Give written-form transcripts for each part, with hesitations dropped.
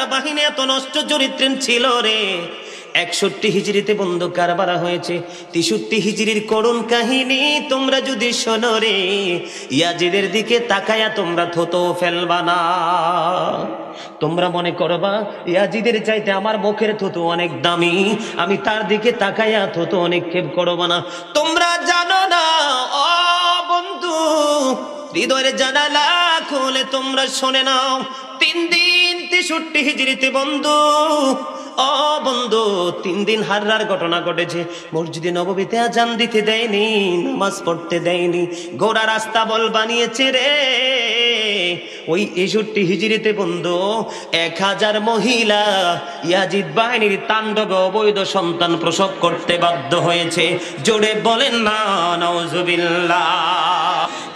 মক্কার বাহিনী এত নষ্ট চরিত্রের ছিল রে। 61 হিজরিতে বন্ধু কারবালা হয়েছে। 63 হিজরির করুণ কাহিনী তোমরা যদি শোনো রে, ইয়াজিদের দিকে তাকায়া তোমরা থুতু ফেলবা না। তোমরা মনে করবা ইয়াজিদের চাইতে আমার মুখের থুতু অনেক দামি, আমি তার দিকে তাকায়া থুতু অনেক ক্ষেপ করবা না। তোমরা জানো না ও বন্ধু, হৃদয়ের জানালা খুলে তোমরা শুনে নাও। 3 দিন 63 হিজরিতে বন্ধু, ও বন্ধু 3 দিন হাররার ঘটনা ঘটেছে। মসজিদে নববীতে আজান দিতে দেয়নি, নামাজ পড়তে দেয়নি, গোড়া রাস্তা বল বানিয়েছে রে। ওই 61 হিজরিতে বন্ধু 1000 মহিলা ইয়াজিদ বাহিনীর তাণ্ডবে অবৈধ সন্তান প্রসব করতে বাধ্য হয়েছে। জোরে বলেন না নাউজুবিল্লাহ।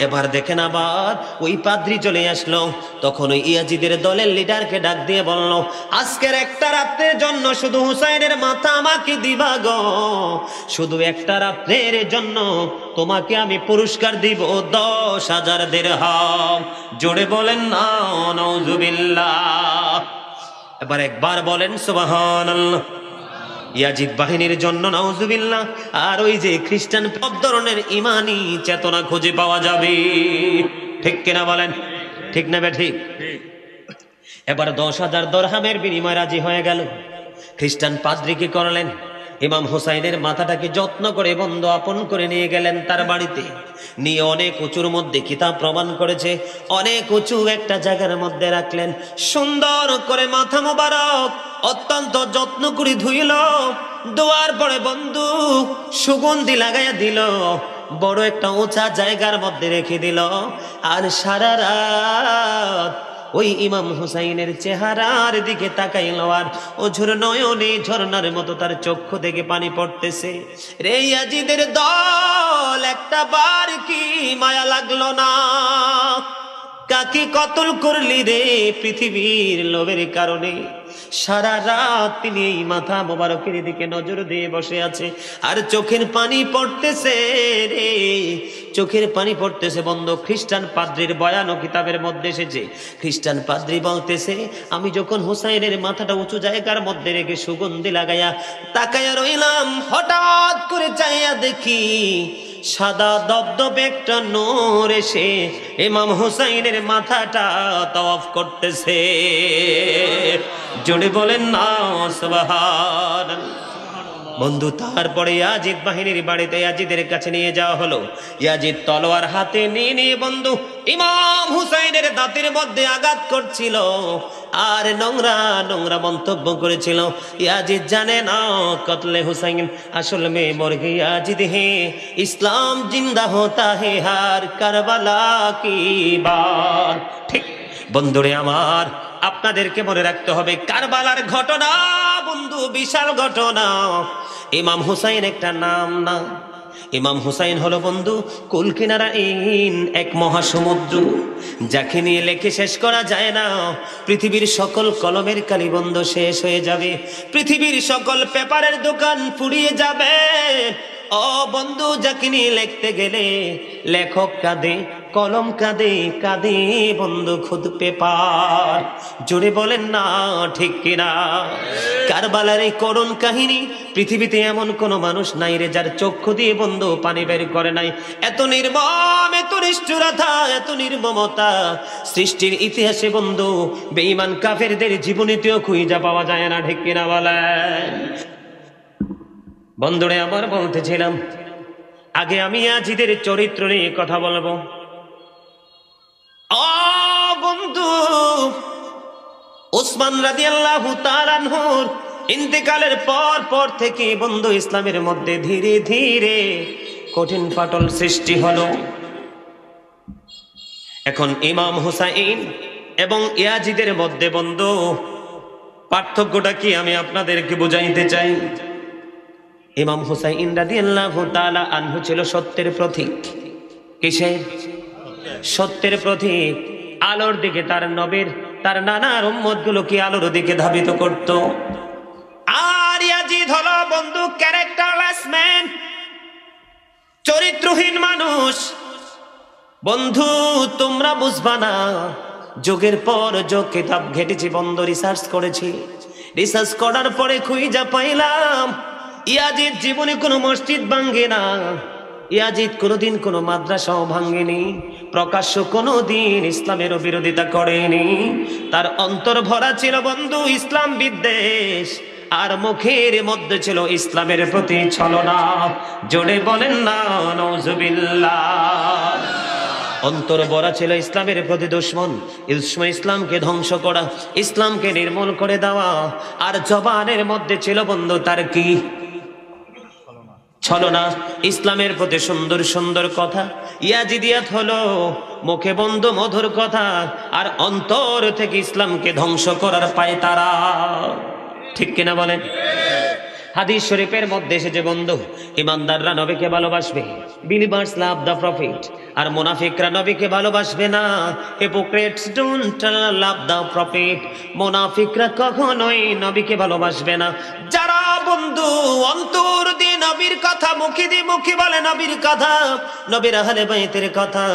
এবার দেখেন আবার ওই পাদ্রী চলে আসলো। তখন ওই ইয়াজিদের দলের লিডারকে ডাক দিয়ে বলল, আজকের একটা রাত্রের জন্য শুধু হুসাইনের মাথা আমাকে দিবা গো, শুধু একটা রাত্রের জন্য তোমাকে আমি পুরস্কার দিব 10,000 দিরহাম। জোরে বলেন না নাউজুবিল্লাহ। এবার একবার বলেন সুবহানাল্লাহ। ইয়াজিদ বাহিনীর জন্য নাউজুবিল্লাহ। আর ওই যে খ্রিস্টান সব ধরনের ইমানি চেতনা খুঁজে পাওয়া যাবে, ঠিক কিনা বলেন? ঠিক না ঠিক? এবার 10,000 দিরহামের বিনিময়ে রাজি হয়ে গেল। খ্রিস্টান পাদ্রী কি করলেন, ইমাম হুসাইনের মাথাটাকে যত্ন করে বন্ধু আপন করে নিয়ে গেলেন তার বাড়িতে। নিয়ে অনেক উঁচুর মধ্যে কিতাব প্রমাণ করেছে, অনেক উঁচু একটা জায়গার মধ্যে রাখলেন। সুন্দর করে মাথা মোবারক অত্যন্ত যত্ন করে ধুইল, ধোয়ার পরে বন্ধু সুগন্ধি লাগাইয়া দিল, বড় একটা উঁচা জায়গার মধ্যে রেখে দিল। আর সারা রাত ওই ইমাম হুসাইনের চেহারার দিকে তাকাইল, আর ওঝুর নয়নে ঝর্ণার মতো তার চক্ষু থেকে পানি পড়তেছে। রে ইয়াজিদের দল, একটা বার কি মায়া লাগলো না? কাকে কতল করলি রে পৃথিবীর লোভের কারণে? সারা রাত তিনি এই মাথা মোবারকের দিকে নজর দিয়ে বসে আছে, আর চোখের পানি পড়তেছে রে, চোখের পানি পড়তেছে বন্ধু। খ্রিস্টান পাদ্রীর বয়ান ও কিতাবের মধ্যে এসেছে, খ্রিস্টান পাদ্রী বলতেছে, আমি যখন হুসাইনের মাথাটা উঁচু জায়গার মধ্যে রেখে সুগন্ধি লাগাইয়া তাকাইয়া রইলাম, হঠাৎ করে চাইয়া দেখি সাদা দবদবে একটা নূর এসে ইমাম হুসাইনের মাথাটা তাওয়াফ করতেছে। জোরে বলেন না সুবহানাল্লাহ। বন্ধু তারপরে ইয়াজিদ বাহিনীর বাড়িতে ইয়াজিদের কাছে নিয়ে যাওয়া হলো। ইয়াজিদ তলোয়ার হাতে নিয়ে বন্ধু ইমাম হুসাইনের দাঁতের মধ্যে আঘাত করছিল, আর নোংরা নোংরা মন্তব্য করেছিল। ইয়াজিদ জানে না কতলে হুসাইন আসল মে মর গে ইয়াজিদ হে, ইসলাম জিন্দা হোতা হে হার কারবালা কি বাত। ঠিক বন্ধুরে আমার, আপনাদেরকে মনে রাখতে হবে কারবালার ঘটনা বন্ধু বিশাল ঘটনা। ইমাম হুসাইন একটা নাম না, ইমাম হুসাইন হলো বন্ধু কুল কিনারাইন এক মহাসমুদ্র, যাকে নিয়ে লেখে শেষ করা যায় না। পৃথিবীর সকল কলমের কালি বন্ধ শেষ হয়ে যাবে, পৃথিবীর সকল পেপারের দোকান ফুরিয়ে যাবে। ও বন্ধু, যাকে নিয়ে লিখতে গেলে লেখক কাঁদে, কলম কাঁদে, কাঁদে বন্ধু খুদ পেপার। জোরে বলেন না ঠিক কিনা? কারবালার এই করুণ কাহিনী, পৃথিবীতে এমন কোন মানুষ নাই রে যার চক্ষু দিয়ে বন্ধু পানি বের করে নাই। এত নির্মম, এত নিষ্ঠুরতা, এত নির্মমতা সৃষ্টির ইতিহাসে বন্ধু বেঈমান কাফেরদের জীবনীতেও খুঁজে পাওয়া যায় না, ঠিক কিনা বলেন? বন্ধুরে আমার বলতেছিলাম, আগে আমি ইয়াজিদের চরিত্র নিয়ে কথা বলবো। ও বন্ধু, উসমান রাদিয়াল্লাহু তাআলা আনহুর ইন্তেকালের পর থেকে বন্ধু ইসলামের মধ্যে ধীরে ধীরে কঠিন ফাটল সৃষ্টি হলো। এখন ইমাম হুসাইন এবং ইয়াজিদের মধ্যে বন্ধু পার্থক্যটা কি আমি আপনাদেরকে বুঝাইতে চাই। ইমাম হুসাইন রাদিয়াল্লাহু তাআলা আনহু ছিল সত্যের প্রতীক। কিসের? সত্যের প্রতীক। আলোর দিকে তার নবীর, তার নানার উম্মতগুলোকে আলোর দিকে ধাবিত করত। আর ইয়াজিদ হলো বন্ধু ক্যারেক্টারলেস ম্যান, চরিত্রহীন মানুষ। বন্ধু তোমরা বুঝবা না, যোগের পর যোগ কিতাব ঘেটেছি বন্ধ, রিসার্চ করেছি। রিসার্চ করার পরে খুঁজা পাইলাম ইয়াজিদ জীবনে কোনো মসজিদ ভাঙ্গে না, ইয়াজিদ কোনোদিন কোনো মাদ্রাসাও ভাঙ্গেনি, প্রকাশ্য কোনোদিন ইসলামেরও বিরোধিতা করেনি। তার অন্তর ভরা ছিল বন্ধু ইসলাম বিদ্বেষ, আর মুখের মধ্যে ছিল ইসলামের প্রতি ছলনা। জোরে বলেন না নাউজুবিল্লাহ। অন্তর ভরা ছিল ইসলামের প্রতি দুশমন, ইসলামকে ধ্বংস করা, ইসলামকে নির্মূল করে দেওয়া। আর জবানের মধ্যে ছিল বন্ধু তার কি? ছলনা। ইসলামের প্রতি সুন্দর সুন্দর কথা, ইয়াজিদিয়াত হলো মুখে বন্ধ মধুর কথা, আর অন্তর থেকে ইসলামকে ধ্বংস করার পায় তারা। ঠিক কিনা বলেন? হাদিস শরীফের মধ্যে এসেছে বন্ধু, ইমানদাররা নবীকে ভালোবাসবে, বিলিভার্স লাভ দ্য প্রফিট, আর মুনাফিকরা নবীকে ভালোবাসবে না। Hypocrites don't love the profit, মুনাফিকরা কখনোই নবীকে ভালোবাসবে না। যারা বন্ধু অন্তর দিয়ে নবীর কথা, মুখে দিয়ে মুখে বলে নবীর কথা, নবীর আহলে বাইতের কথা,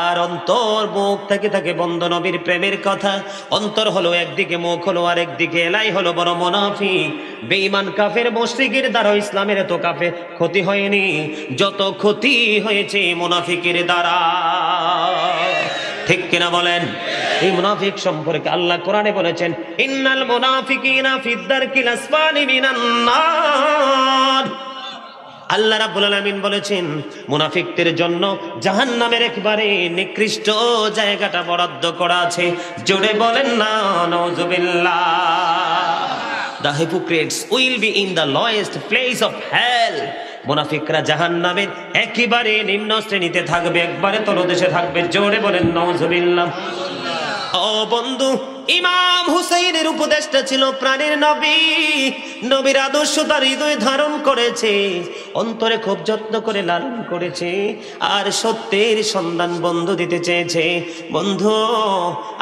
আর অন্তর মুখ থেকে থাকে বন্ধ নবীর প্রেমের কথা। অন্তর হলো একদিকে, মুখ হলো আরেকদিকে, এলাই হলো বড় মুনাফিক। বেঈমান কাফের মুশরিকের দ্বারা ইসলামের এত কাফের ক্ষতি হয়নি যত ক্ষতি হয়েছে মুনাফিকের দ্বারা। ঠিক কিনা বলেন? এই মুনাফিক সম্পর্কে আল্লাহ কোরআনে বলেছেন, ইন্নাল মুনাফিকিনা ফিদ দারকিল আসফালি মিনান নার। আল্লাহ রাব্বুল আলামিন বলেছেন মুনাফিকদের জন্য জাহান্নামের একবারে নিকৃষ্ট জায়গাটা বরাদ্দ করা আছে। জোরে বলেন না নাউজুবিল্লাহ। The hypocrites will be in the lowest place of hell. মুনাফিকরা জাহান্নামের একেবারে নিম্ন শ্রেণীতে থাকবে, একবারে তলদেশে থাকবে। জোরে বলেন নাউজুবিল্লাহ। ও বন্ধু, ইমাম হুসাইনের উপদেশটা ছিল প্রাণের নবী, নবীর আদর্শ তার হৃদয়ে ধারণ করেছে, অন্তরে খুব যত্ন করে লালন করেছে, আর সত্যের সন্ধান বন্ধু দিতে চেয়েছে বন্ধু।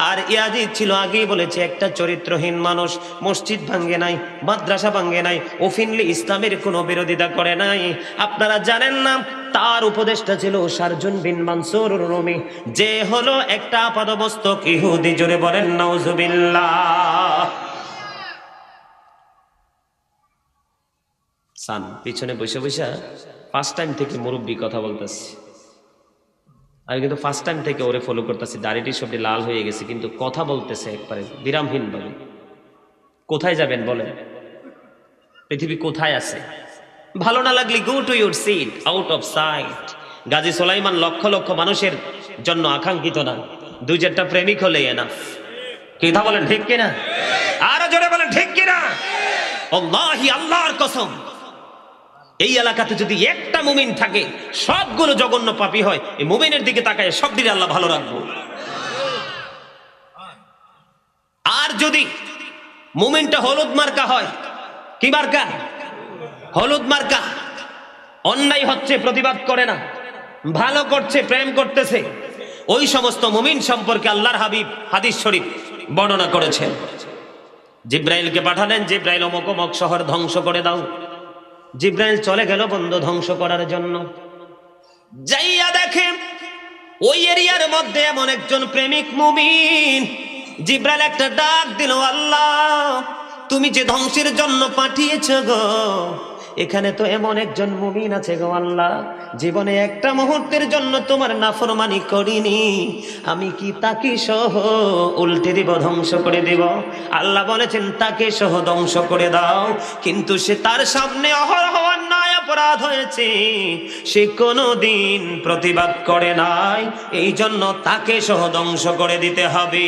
আর ইয়াজিদ ছিল, আগেই বলেছে, একটা চরিত্রহীন মানুষ, মসজিদ ভাঙ্গে নাই, মাদ্রাসা ভাঙ্গে নাই, ওফিনলি ইসলামের কোনো বিরোধিতা করে নাই। আপনারা জানেন না তার উপদেশটা ছিল শারজুন বিন মানসুর রুমি, যে হলো একটা আপাদমস্তক ইহুদি। জোরে বলেন নাউজুবিল্লাহ। সান পিছনে বসে বসে ফার্স্ট টাইম থেকে মুরব্বী কথা বলতেছি, আমি কিন্তু ফার্স্ট টাইম থেকে ওরে ফলো করতেছি, দাড়িটি সবটি লাল হয়ে গেছে, কিন্তু কথা বলতেছে একবারে বিরামহীন ভাবে। কোথায় যাবেন বলেন? পৃথিবী কোথায় আছে? ভালো না লাগলে go to your seat, out of sight. Gazi Sulaiman লক্ষ লক্ষ মানুষের জন্য আকাঙ্ক্ষিত না, দুই চারটা প্রেমিক হলে এনাফ। কথা বলেন ঠিক কিনা? আরো জোরে বলেন ঠিক কিনা? আল্লাহি, আল্লাহর কসম, এই এলাকাতে যদি একটা মুমিন থাকে, সবগুলো জঘন্য পাপী হয়, এই মুমিনের দিকে তাকায় সব দিকে আল্লাহ ভালো রাখবো। আর যদি মুমিনটা হলুদ মার্কা হয়, কি মার্কা? হলুদ মার্কা, অন্যায় হচ্ছে প্রতিবাদ করে না, ভালো করছে, প্রেম করতেছে, ওই সমস্ত মুমিন সম্পর্কে আল্লাহর হাবিব হাদিস শরীফ বর্ণনা করেছেন। জিব্রাইলকে পাঠালেন, জিব্রাইল অমুক অমুক শহর ধ্বংস করে দাও। জিব্রাইল চলে গেল বন্ধু ধ্বংস করার জন্য। যাইয়া দেখে ওই এরিয়ার মধ্যে এমন একজন প্রেমিক মুমিন। জিব্রাইল একটা ডাক দিল, আল্লাহ তুমি যে ধ্বংসের জন্য পাঠিয়েছ গো, এখানে তো এমন একজন মুমিন আছে গো আল্লাহ, জীবনে একটা মুহূর্তের জন্য তোমার নাফরমানি করিনি, আমি কি তাকে সহ উল্টে দিব, ধ্বংস করে দিব? আল্লাহ বলেছেন তাকে সহ ধ্বংস করে দাও, কিন্তু সে তার সামনে অহরহ অন্যায় অপরাধ হয়েছে, সে কোনোদিন প্রতিবাদ করে নাই, এই জন্য তাকে সহ ধ্বংস করে দিতে হবে।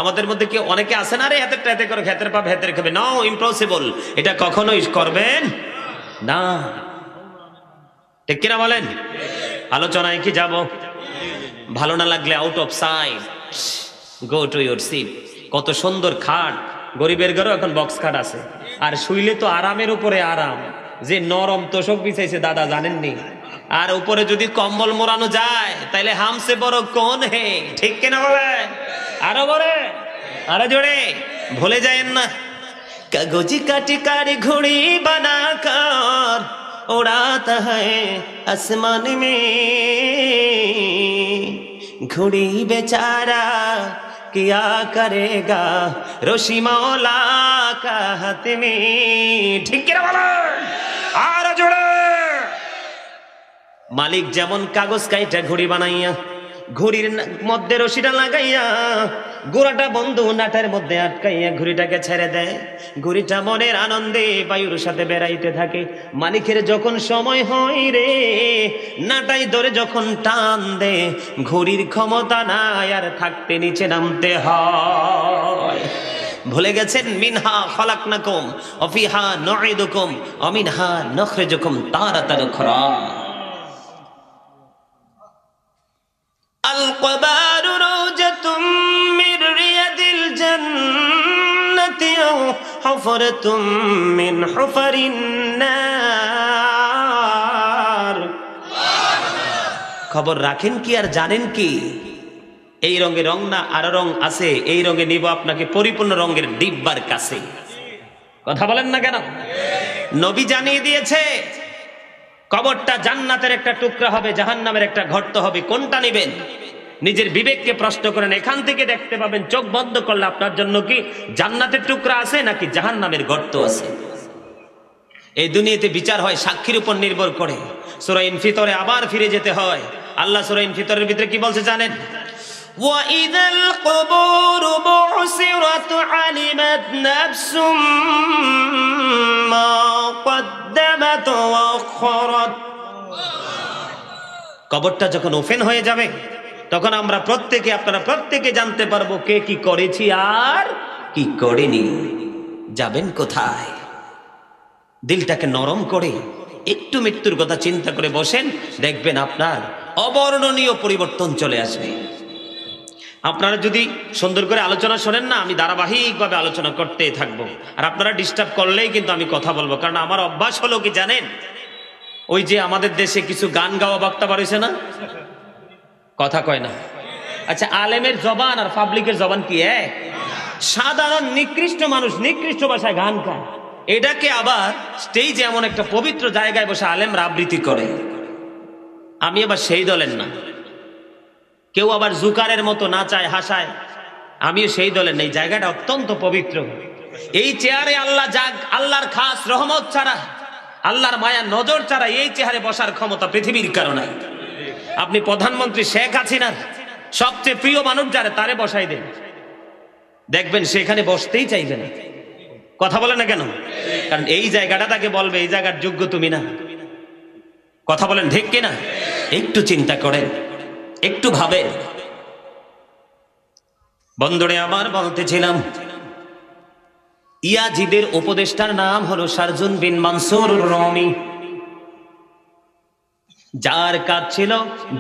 আমাদের মধ্যে কি অনেকে আছে না, রে হাতের টাইতে করে খেতের পাপ হেতের খাবে, নো, ইম্পসিবল, এটা কখনোই করবেন না। ঠিক কিনা বলেন? আলোচনায় কি যাব? ভালো না লাগলে out of sight, go to your seat. কত সুন্দর খাট, গরিবের ঘরেও এখন বক্স খাট আছে, আর শুইলে তো আরামের উপরে আরাম, যে নরম তোষক বিছাইছে দাদা জানেননি, আর উপরে যদি কম্বল মোড়ানো যায় তাইলে হামসে বড় কোন হে। ঠিক কিনা বলে? আরো বলে, আরো জোরে, ভুলে যায়েন না। কাগজি কাটি কারি ঘুড়ি বানাकर उड़ाता है आसमान में, ঘুড়ি বেচারা কিয়া করেগা, রশি মৌলা কা হাত মে। ঠিক কিনা বলেন? আর জোরে। মালিক যেমন কাগজ কাইটা ঘুড়ি বানাইয়া ঘুড়ির মধ্যে রশিটা লাগাইয়া গোড়াটা বন্ধু নাটার মধ্যে আটকাইয়া ঘুড়িটাকে ছেড়ে দেয়, ঘুড়িটা মনের আনন্দে বায়ুর সাথে বেড়াইতে থাকে। মালিকের যখন সময় হয় রে, নাটাই ধরে যখন টান দে, ঘুড়ির ক্ষমতা নাই আর থাকতে নিচে নামতে হয়। ভুলে গেছেন মিনহা খালাকনাকুম ওয়া ফিহা নুঈদুকুম ওয়া মিনহা নুখরিজুকুম তারাতান উখরা। القبار روجة من رياض الجنة أو حفرة من حفر النار। খবর রাখেন কি আর জানেন কি? এই রঙে রং না আরো রং আছে, এই রঙে নিব আপনাকে পরিপূর্ণ রঙের ডিব্বার কাছে। কথা বলেন না কেন? নবী জানিয়ে দিয়েছে কবরটা জান্নাতের একটা টুকরা হবে, জাহান্নামের একটা গর্ত হবে। কোনটা নেবেন? নিজের বিবেককে প্রশ্ন করেন। এখান থেকে দেখতে পাবেন চোখ বন্ধ করলে আপনার জন্য কি জান্নাতের টুকরা আছে নাকি জাহান্নামের গর্ত আছে। এই দুনিয়াতে বিচার হয় সাক্ষীর উপর নির্ভর করে। সূরা ইনফিতরে আবার ফিরে যেতে হয়। আল্লাহ সূরা ইনফিতরের ভিতরে কি বলছে জানেন? وَإِذَا الْقُبُورُ بُعْثِرَتْ عَلِمَتْ نَفْسٌ مَا قَدَّمَتْ وَأَخَّرَتْ। কবরটা যখন ওপেন হয়ে যাবে তখন আমরা প্রত্যেকে, আপনারা প্রত্যেকে জানতে পারবো কে কি করেছি আর কি করেনি। যাবেন কোথায়? দিলটাকে নরম করে একটু মৃত্যুর কথা চিন্তা করে বসেন, দেখবেন আপনার অবর্ণনীয় পরিবর্তন চলে আসবে। আপনারা যদি সুন্দর করে আলোচনা শোনেন না, আমি ধারাবাহিকভাবে আলোচনা করতেই থাকবো। আর আপনারা ডিস্টার্ব করলেই কিন্তু আমি কথা বলবো, কারণ আমার অভ্যাস হলো কি জানেন, ওই যে আমাদের দেশে কিছু গান গাওয়া বক্তা বাড়িছে না, কথা কয় না। আচ্ছা, আলেমের জবান আর পাবলিকের জবান কি এক? সাধারণ নিকৃষ্ট মানুষ নিকৃষ্ট ভাষায় গান গায়, এটাকে আবার স্টেজে এমন একটা পবিত্র জায়গায় বসে আলেমরা আবৃত্তি করে। আমি আবার সেই দলের না। কেউ আবার জুকারের মতো নাচায় হাসায়, আমিও সেই দলের নেই। জায়গাটা অত্যন্ত পবিত্র। এই চেয়ারে আল্লাহর খাস রহমত ছাড়া, আল্লাহর মায়া নজর ছাড়া এই চেয়ারে বসার ক্ষমতা পৃথিবীর কারণে। আপনি প্রধানমন্ত্রী শেখ হাসিনার সবচেয়ে প্রিয় মানুষ যারা, তারে বসাই দেন, দেখবেন সেখানে বসতেই চাইবে না। কথা বলে না কেন? কারণ এই জায়গাটা তাকে বলবে এই জায়গার যোগ্য তুমি না। কথা বলেন ঠিক কিনা? একটু চিন্তা করেন, একটু ভাবেন। বন্ধুরে আমার, বলতেছিলাম ইয়াজিদের উপদেষ্টার নাম হলো শারজুন বিন মানসুর রমি। যার কাজ ছিল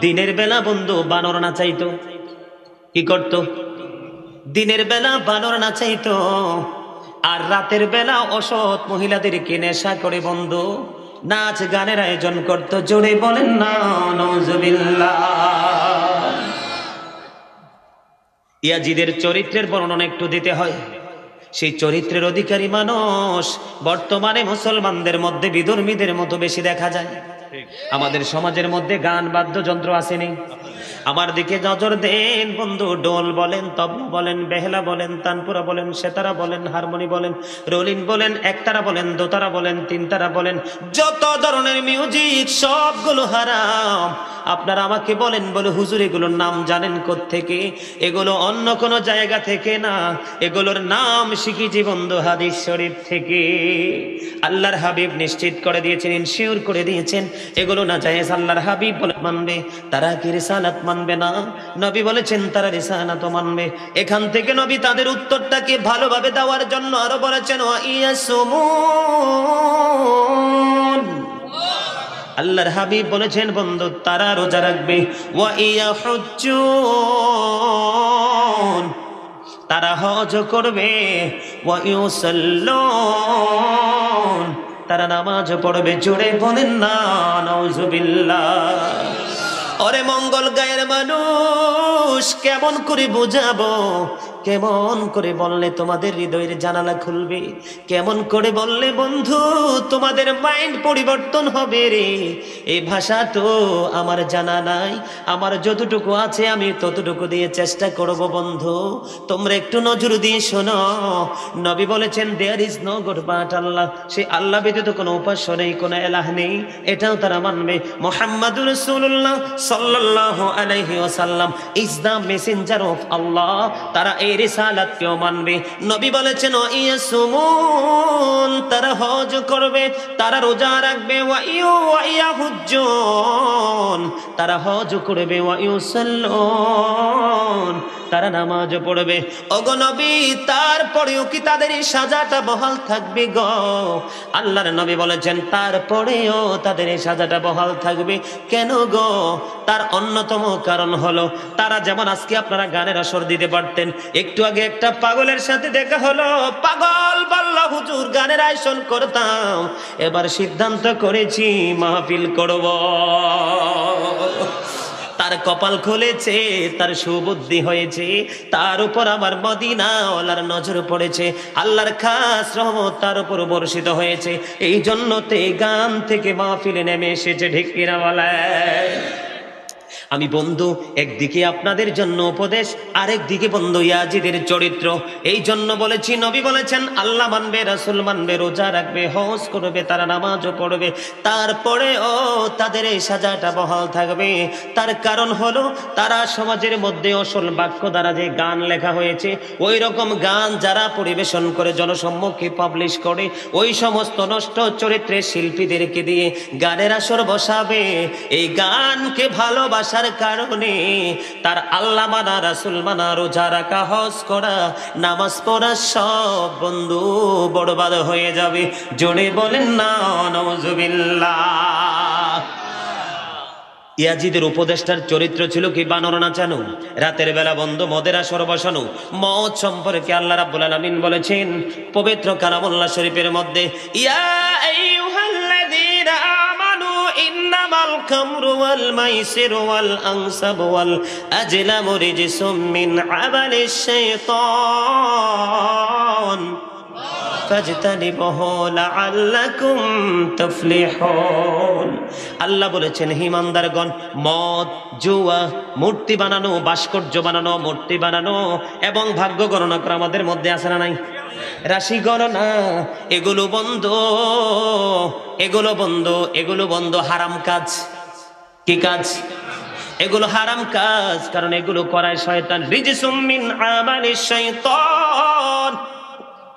দিনের বেলা বন্ধু বানর নাচাইতো। কি করত? দিনের বেলা বানর নাচাইতো, আর রাতের বেলা অসৎ মহিলাদেরকে নেশা করে বন্ধু নাচ গানের আয়োজন করত। জোরে বলেন না নাউজুবিল্লাহ। ইয়াজিদের চরিত্রের বর্ণনা একটু দিতে হয়। সেই চরিত্রের অধিকারী মানুষ বর্তমানে মুসলমানদের মধ্যে বিধর্মীদের মতো বেশি দেখা যায়। আমাদের সমাজের মধ্যে গান বাদ্যযন্ত্র আসেনি। আমার দিকে নজর দেন বন্ধু। ডোল বলেন, তবলা বলেন, বেহেলা বলেন, তানপুরা বলেন, সেতারা বলেন, হারমোনি বলেন, রোলিন বলেন, একতারা বলেন, দোতারা বলেন, তিনতারা বলেন, যত ধরনের মিউজিক সবগুলো হারাম। আপনারা আমাকে বলেন, বলে হুজুর এগুলোর নাম জানেন কোত্থেকে? এগুলো অন্য কোনো জায়গা থেকে না, এগুলোর নাম শিখেছি বন্ধু হাদিস শরীফ থেকে। আল্লাহর হাবিব নিশ্চিত করে দিয়েছেন, ইনশিওর করে দিয়েছেন এগুলো না জায়েজ। আল্লাহর হাবিব বলে মানবে, তারা কি রিসালাত মানবে না? নবী বলেছেন তারা রিসালাত মানবে। এখান থেকে নবী তাদের উত্তরটাকে ভালোভাবে দেওয়ার জন্য আরো বলেছেন ওয়াইয়াসুমুন। আল্লাহর হাবিব বলেছেন বন্ধু তারা রোজা রাখবে। ওয়াইয়াহুজ্জুন, তারা হজ করবে। ওয়াইউসাল্লুন, তারা নামাজ পড়বে। জোরে বলেন না নাউজুবিল্লাহ। ওরে মঙ্গল গায়ের মানুষ, কেমন করে বুঝাবো কেমন করে বললে তোমাদের হৃদয়ের জানালা খুলবে, কেমন করে বললে বন্ধু তোমাদের মাইন্ড পরিবর্তন হবে রে। এই ভাষা তো আমার জানা নাই, আমার যতটুকু আছে আমি ততটুকু দিয়ে চেষ্টা করব বন্ধু। তোমরা একটু নজর দিয়ে শোনো, নবী বলেছেন there is no god but Allah, সে আল্লাহ ব্যতীত কোনো উপাস্য নেই, কোনো এলাহ নেই, এটাও তারা মানবে। মুহাম্মাদুর রাসূলুল্লাহ সাল্লাল্লাহু আলাইহি ওয়াসাল্লাম ইজ দ্য মেসেঞ্জার অফ আল্লাহ, তারা এই রিসালাতকেও মানবে। নবী বলেছেন ইয়াসুমুন, তারা হজ করবে, তারা রোজা রাখবে, ওয়া ইয়াহুজ্জুন, তারা হজ করবে, ওয়া ইউসাল্লুন, তারা নামাজ পড়বে। ওগো নবী, তারপরেও কি তাদের এই সাজাটা বহাল থাকবে গো? আল্লাহর নবী বলেছেন তারপরেও তাদের এই সাজাটা বহাল থাকবে। কেন গো? তার অন্যতম কারণ হলো তারা যেমন আজকে আপনারা গানের আসর দিতে পারতেন, একটু আগে একটা পাগলের সাথে দেখা হলো, পাগল বলল হুজুর গানের আয়োজন করতাম, এবার সিদ্ধান্ত করেছি মাহফিল করব। তার কপাল খুলেছে, তার সুবুদ্ধি হয়েছে, তার উপর আমার মদিনাওয়ালার নজর পড়েছে, আল্লাহর খাস রহমত তার উপর বর্ষিত হয়েছে। এই জন্য তে গান থেকে মাহফিলে নেমে এসেছে, ঠিক কিনা বলেন? আমি বন্ধু একদিকে আপনাদের জন্য উপদেশ, আরেকদিকে বন্ধু ইয়াজিদের চরিত্র। এই জন্য বলেছি, নবী বলেছেন আল্লাহ মানবে, রাসূল মানবে, রোজা রাখবে, হজ করবে, তারা নামাজও পড়বে, তারপরে তাদের এই সাজাটা বহাল থাকবে। তার কারণ হলো তারা সমাজের মধ্যে অসল বাক্য দ্বারা যে গান লেখা হয়েছে, ওই রকম গান যারা পরিবেশন করে জনসম্মুখে পাবলিশ করে, ওই সমস্ত নষ্ট চরিত্রের শিল্পীদেরকে দিয়ে গানের আসর বসাবে। এই গানকে ভালোবাসা কারণে তার আল্লাহ মানা, রাসূল মানা, রোজা রাখা, হজ করা, নামাজ পড়া সব বন্ধু বরবাদ হয়ে যাবে। জোরে বলেন না নাউজুবিল্লাহ। ইয়াজিদের উপদেষ্টার চরিত্র ছিল কি? বানর নাচানো, রাতের বেলা বন্ধু মদের আসর বসানো। মদ সম্পর্কে আল্লাহ রাব্বুল আলামিন বলেছেন পবিত্র কালামুল্লাহ শরীফের মধ্যে, ইয়া আইয়ুহাল্লাযীনা আমানু ইন্নামাল খামরু ওয়াল মাইসিরু ওয়াল আনসাবু ওয়াল আজলামু রিজসুম মিন আমালিশ শাইতান ফাজতানিবুহু লাআল্লাকুম তুফলিহুন। আল্লাহ বলেছেন হে ঈমানদারগণ, মদ, জুয়া, মূর্তি বানানো, ভাস্কর্য বানানো, মূর্তি বানানো এবং ভাগ্য গণনা করা আমাদের মধ্যে আছে না নাই? রাশি গণনা, এগুলো বন্ধ, এগুলো বন্ধ, এগুলো বন্ধ, হারাম কাজ। কি কাজ? এগুলো হারাম কাজ, কারণ এগুলো করায় শয়তান। রিজসুম মিন আমালিশ শাইতান,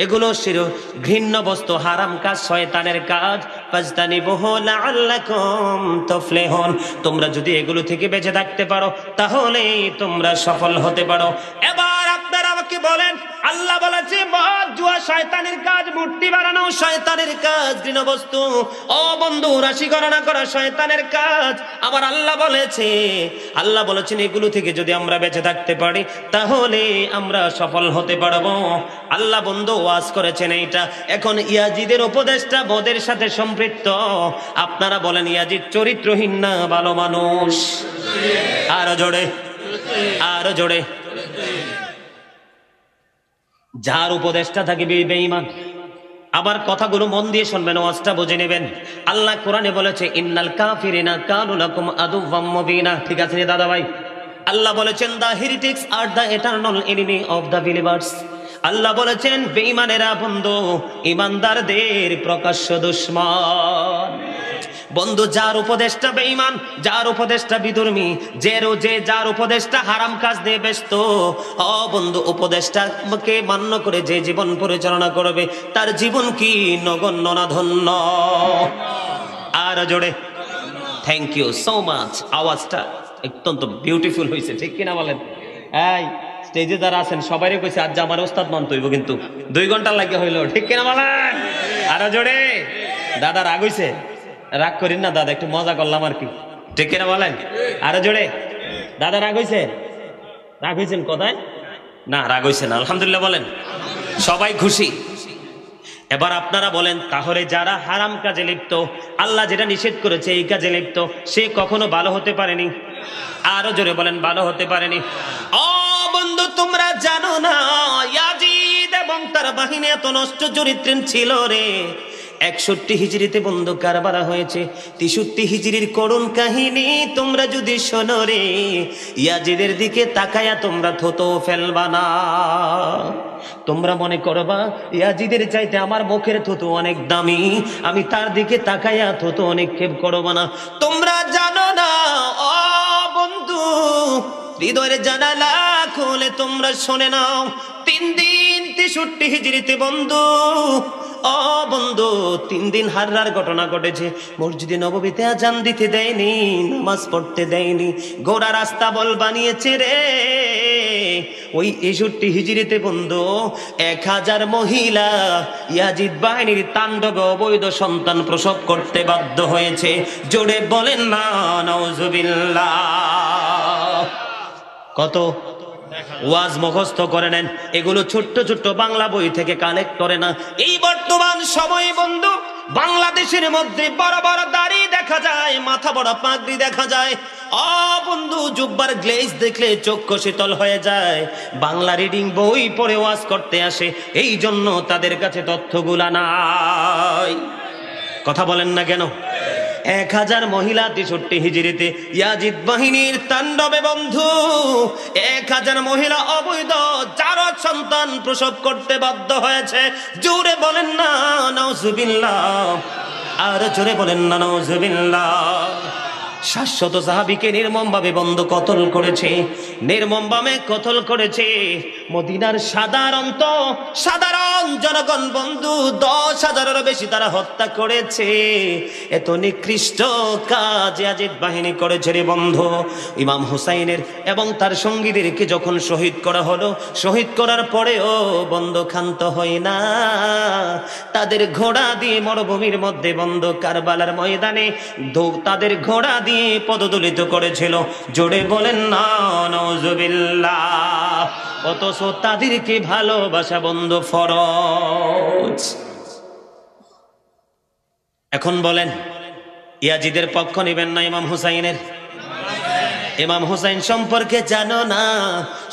এগুলো ঘৃণ্য বস্তু, হারাম কাজ, শয়তানের কাজ। ফাজতানিবুহু লাআল্লাকুম তুফলিহুন, তোমরা যদি এগুলো থেকে বেঁচে থাকতে পারো তাহলে তোমরা সফল হতে পারো। এবার আপনারা আমাকে বলেন, আল্লাহ বলেছে মদ, জুয়া শয়তানের কাজ, মূর্তি বানানো শয়তানের কাজ, ঘৃণ্য বস্তু। ও বন্ধু, রাশি গণনা করা শয়তানের কাজ। আবার আল্লাহ বলেছেন এগুলো থেকে যদি আমরা বেঁচে থাকতে পারি তাহলে আমরা সফল হতে পারবো। আল্লাহ বন্ধু ওয়াজ করেছেন এইটা। এখন ইয়াজিদের উপদেশটা মদের সাথে সম্পৃক্ত। আপনারা বলেন ইয়াজিদ চরিত্রহীন না ভালো মানুষ? আরো জোরে, আরো জোরে। যার উপদেশটা থাকে বেঈমান। আবার কথাগুলো মন দিয়ে শুনবেন, ওয়াজটা বুঝে নেবেন। আল্লাহ কোরআনে বলেছে ইন্নাল কাফিরিনা কানু লাকুম আদুওয়াম মুবিনা। ঠিক আছে রে দাদা ভাই? আল্লাহ বলেছেন the heretics are the eternal enemy of the believers. আল্লাহ বলেছেন বেঈমানেরা বন্ধু ঈমানদারদের প্রকাশ্য দুশমন। বন্ধু, যার উপদেশটা বেঈমান, যার উপদেশটা বিধর্মী, যার উপদেশটা হারাম কাজ দিয়ে ব্যস্ত, ও বন্ধু উপদেশটাকে মান্য করে যে জীবন পরিচালনা করবে তার জীবন কি নগণ্য না ধন্য? আর জোরে থ্যাংক ইউ সো মাচ। আওয়াজটা অত্যন্ত বিউটিফুল হয়েছে, ঠিক কিনা বলেন? এই স্টেজে যারা আছেন সবাই কইছে আজ আমার ওস্তাদ মানতে হইব, কিন্তু 2 ঘন্টা লাগে হইলো, ঠিক কিনা বলেন? আরো জোরে। দাদা রাগ হইছে? রাগ করিন না দাদা, একটু মজা করলাম আর কি, ঠিক কিনা বলেন? আরো জোরে। দাদা রাগ হইছে? রাগ হইছেন কোথায়? না, রাগ হইছে না, আলহামদুলিল্লাহ বলেন। সবাই খুশি। এবার আপনারা বলেন, তাহলে যারা হারাম কাজে লিপ্ত, আল্লাহ যেটা নিষেধ করেছে এই কাজে লিপ্ত, সে কখনো ভালো হতে পারেনি? আরো জোরে বলেন, ভালো হতে পারেনি। ও বন্ধু তোমরা জানো না ইয়াজিদ এবং তার বাহিনী এত নষ্ট চরিত্রের ছিল রে। 61 হিজরিতে বন্ধু কারবালা হয়েছে। 63 হিজরির করুণ কাহিনী তোমরা যদি শোনো রে, ইয়াজিদের দিকে তাকায়া তোমরা থুতু ফেলবা না। তোমরা মনে করবা ইয়াজিদের চাইতে আমার মুখের থুতু অনেক দামি, আমি তার দিকে তাকায়া থুতু অনেক ক্ষেপ করবা না। তোমরা জানো না ও বন্ধু, হৃদয়ের জানালা খুলে তোমরা শুনে নাও। 3 দিন 63 হিজরিতে বন্ধু, ও বন্ধু 3 দিন হাররার ঘটনা ঘটেছে। মসজিদে নববীতে আজান দিতে দেয়নি, নামাজ পড়তে দেয়নি, গোড়া রাস্তা বল বানিয়েছে রে। ওই 61 হিজরিতে বন্ধু 1000 মহিলা ইয়াজিদ বাহিনীর তাণ্ডবে অবৈধ সন্তান প্রসব করতে বাধ্য হয়েছে। জোরে বলেন না নাউজুবিল্লাহ। কত ওয়াজ মুখস্থ করে নেন, এগুলো ছোট্ট ছোট্ট বাংলা বই থেকে কালেক্ট করে না। এই বর্তমান সময়ে বন্ধু বাংলাদেশের মধ্যে বড় বড় দাড়ি দেখা যায়, মাথা বড় পাগড়ি দেখা যায়। ও বন্ধু জুব্বার গ্লেজ দেখলে চক্ষু শীতল হয়ে যায়। বাংলা রিডিং বই পড়ে ওয়াজ করতে আসে, এই জন্য তাদের কাছে তথ্যগুলা নাই। কথা বলেন না কেন? 1000 মহিলা 63 হিজরিতে ইয়াজিদ বাহিনীর তাণ্ডবে বন্ধু 1000 মহিলা অবৈধ জারজ সন্তান প্রসব করতে বাধ্য হয়েছে। জোরে বলেন না নাউজুবিল্লাহ, আর জোরে বলেন না নাউজুবিল্লাহ। 700 সাহাবীকে নির্মমভাবে বন্ধ কতল করেছে, নির্মমভাবে কতল করেছে। মদিনার সাধারণ জনগণ বন্ধু 10,000-এরও বেশি তারা হত্যা করেছে। এত নিকৃষ্ট কাজ ইয়াজিদ বাহিনী করেছে রে বন্ধু। ইমাম হুসাইনের এবং তার সঙ্গীদেরকে যখন শহীদ করা হলো, শহীদ করার পরেও বন্ধ ক্ষান্ত হয় না। তাদের ঘোড়া দিয়ে মরুভূমির মধ্যে বন্ধ কারবালার ময়দানে তাদের ঘোড়া দিয়ে পদদলিত করেছিল। জোরে বলেন না নাউজুবিল্লাহ। অথচ তাদেরকে ভালোবাসা বন্ধু ফরজ। এখন বলেন ইয়াজিদের পক্ষ নেবেন না ইমাম হুসাইনের? ইমাম হুসাইন সম্পর্কে জানো না?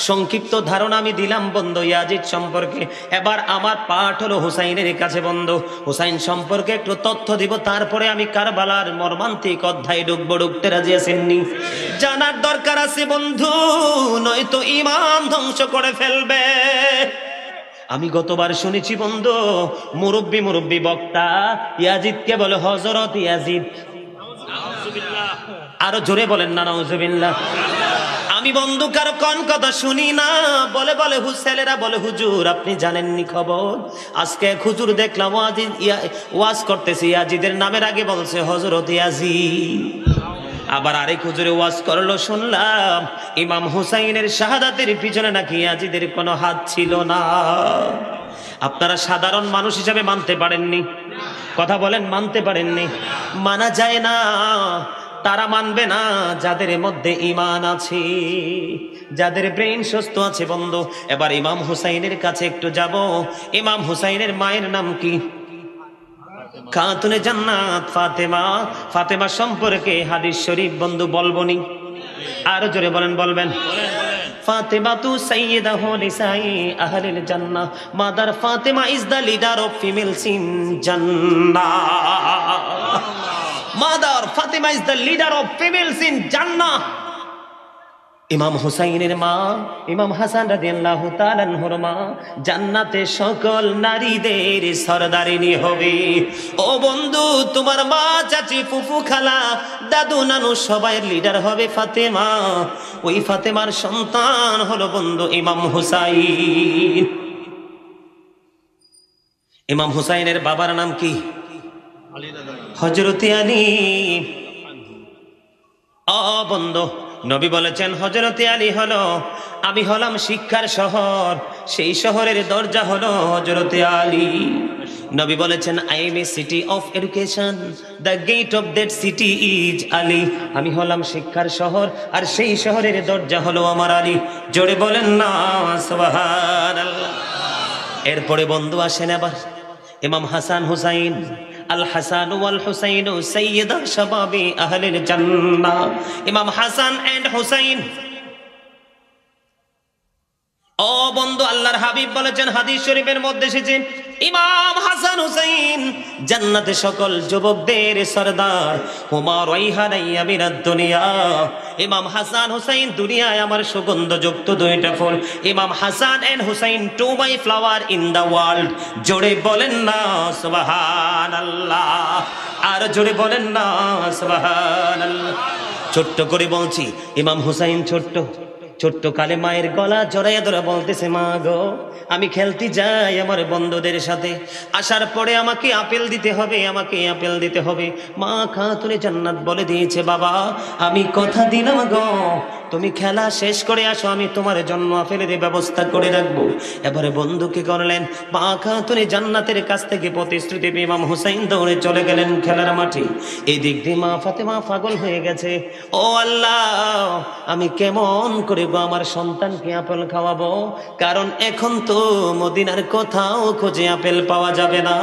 সংক্ষিপ্ত ধারণা আমি দিলাম বন্ধু ইয়াজিদ সম্পর্কে। এবার আমার পাঠ হলো হুসাইনের কাছে বন্ধু। হুসাইন সম্পর্কে একটু তথ্য দিব, তারপরে আমি কারবালার মর্মান্তিক অধ্যায় ঢুকতে রাজি আছেননি? জানার দরকার আছে বন্ধু, নয়তো ঈমান ধ্বংস করে ফেলবে। আমি গতবার শুনেছি বন্ধু মুরব্বী বক্তা ইয়াজিদকে বলে হযরত ইয়াজিদ। আরো জোরে বলেন না নাউজুবিল্লাহ। আমি বন্ধু কারো কোন কথা শুনি না, বলে হুসেলেরা বলে হুজুর আপনি জানেননি খবর? আজকে হুজুর দেখলাম ওয়াজ করতেছে, ইয়াজিদের নামের আগে বলছে হযরত ইয়াজিদ। আবার আরেক হুজুরে ওয়াজ করলো, শুনলাম ইমাম হুসাইনের শাহাদাতের পিছনে নাকি ইয়াজিদের কোনো হাত ছিল না। আপনারা সাধারণ মানুষ হিসাবে মানতে পারেননি? কথা বলেন, মানতে পারেননি? মানা যায় না। তারা মানবে না যাদের মধ্যে ঈমান আছে, যাদের ব্রেইন সুস্থ আছে বন্ধু। এবার ইমাম হুসাইনের কাছে একটু যাব। ইমাম হুসাইনের মায়ের নাম কি? খাতুনে জান্নাত ফাতেমা। ফাতেমা সম্পর্কে হাদিস শরীফ বন্ধু বলবনি? আরো জোরে বলবেন। ফাতেমাতু সাইয়্যিদাতু নিসাই আহলিল জান্নাহ। Mother Fatima is the leader of females in জান্নাহ। Mother Fatima is the leader of females in জান্নাহ। ইমাম হুসাইনের মা ইমাম হাসান রাদিয়াল্লাহু তাআলা আনহুর মা জান্নাতে সকল নারীদের সরদারিনী হবে। ও বন্ধু তোমার মা, চাচি, ফুফু, খালা, দাদু, নানু সবাই লিডার হবে ফাতেমা। ওই ফাতেমার সন্তান হলো বন্ধু ইমাম হুসাইন। ইমাম হুসাইনের বাবার নাম কি? হযরত আলী। ও বন্ধু নবী বলেছেন হযরত আলী হলো, আমি হলাম শিক্ষার শহর, সেই শহরের দরজা হলো হযরত আলী। নবী বলেছেন I am a city of education, the gate of that city is Ali. আমি হলাম শিক্ষার শহর, আর সেই শহরের দরজা হলো আমার আলী। জোরে বলেন না সুবহানাল্লাহ। এরপরে বন্ধু আসেন আবার ইমাম হাসান হুসাইন। আল হাসান ওয়াল হুসাইন সাইয়্যিদা শাবাবি আহলিল জান্নাহ। ইমাম হাসান এন্ড হুসাইন বন্ধু, আল্লাহর হাবিব বলেছেন, হাদিস শরীফের মধ্যে এসেছে, ইমাম হাসান হুসাইন জান্নাতে সকল যুবকদের সরদার, হুমা রাইহানাইয়া মিনাদ দুনিয়া। ইমাম হাসান হুসাইন দুনিয়ায় আমার সুগন্ধযুক্ত দুইটা ফুল। Imam Hasan and Husain, two my flower in the world. জোরে বলেন না সুবহানাল্লাহ, আর জোরে বলেন না সুবহানাল্লাহ। ছোট্ট করে বলছি, ইমাম হুসাইন ছোট্ট কালে মায়ের গলা জড়াইয়া ধরে বলতেছে, মা গো, আমি খেলতে যাই আমার বন্ধুদের সাথে, আসার পরে আমাকে আপেল দিতে হবে, আমাকে আপেল দিতে হবে। মা খাতুনে জান্নাত বলে দিয়েছে, বাবা আমি কথা দিলাম গো, তুমি খেলা শেষ করে আসো, আমি তোমার জন্য আপেলের ব্যবস্থা করে রাখবো। এবারে বন্ধু কি করলেন, মা খাতুনে জান্নাতের কাছ থেকে প্রতিশ্রুতি পেয়ে ইমাম হুসাইন দৌড়ে চলে গেলেন খেলার মাঠে। এই দিক দিয়ে মা ফাতেমা পাগল হয়ে গেছে, ও আল্লাহ, আমি কেমন করে আমার সন্তানকে আপেল খাওয়াবো, কারণ এখন তো মদিনার কোথাও খোঁজে আপেল পাওয়া যাবে না।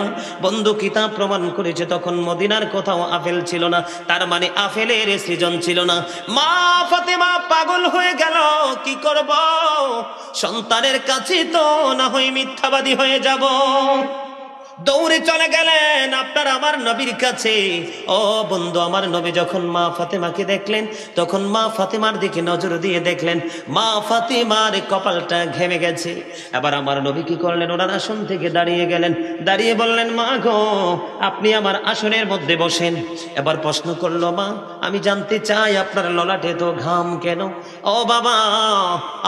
বন্ধু কিতাব প্রমাণ করেছে তখন মদিনার কোথাও আপেল ছিল না, তার মানে আপেলের সৃজন ছিল না। মা ফাতেমা পাগল হয়ে গেল, কি করব, সন্তানের কাছে তো না হয় মিথ্যাবাদী হয়ে যাব। দৌড়ে চলে গেলেন আপনার আমার নবীর কাছে। ও বন্ধু, আমার নবী যখন মা ফাতেমাকে দেখলেন, তখন মা ফাতেমার দিকে নজর দিয়ে দেখলেন মা ফাতেমার কপালটা ঘেমে গেছে। এবার আমার নবী কি করলেন, ওনার আসন থেকে দাঁড়িয়ে গেলেন, দাঁড়িয়ে বললেন, মা গো, আপনি আমার আসনের মধ্যে বসেন। এবার প্রশ্ন করলো, মা আমি জানতে চাই আপনার ললাটে তো ঘাম কেন? ও বাবা,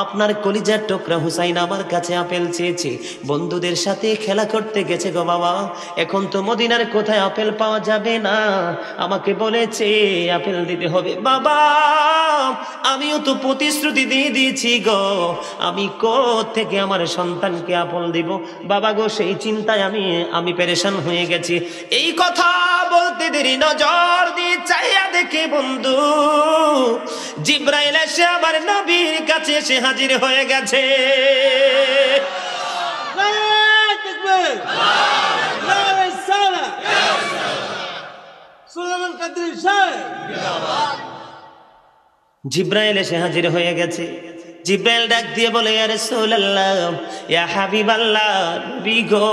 আপনার কলিজার টুকরা হুসাইন আমার কাছে আপেল চেয়েছে, বন্ধুদের সাথে খেলা করতে গেছে গো বাবা, এখন তো মদিনার কোথায় আপেল পাওয়া যাবে না, আমাকে বলেছে আপেল দিতে হবে। বাবা আমিও তো প্রতিশ্রুতি দিয়ে দিয়েছি গো, আমি কোত্থেকে আমার সন্তানকে আপেল দিব বাবা গো, সেই চিন্তায় আমি পেরেশান হয়ে গেছি। এই কথা বলতে দেরি নজর দিয়ে চাইয়া দেখে বন্ধু, জিব্রাইল এসে আমার নবীর কাছে এসে হাজির হয়ে গেছে। জিব্রাইল এসে হাজির হয়ে গেছে। জিব্রাইল ডাক দিয়ে বলে, ইয়া রাসূলুল্লাহ, ইয়া হাবিবাল্লাহ, নবী গো,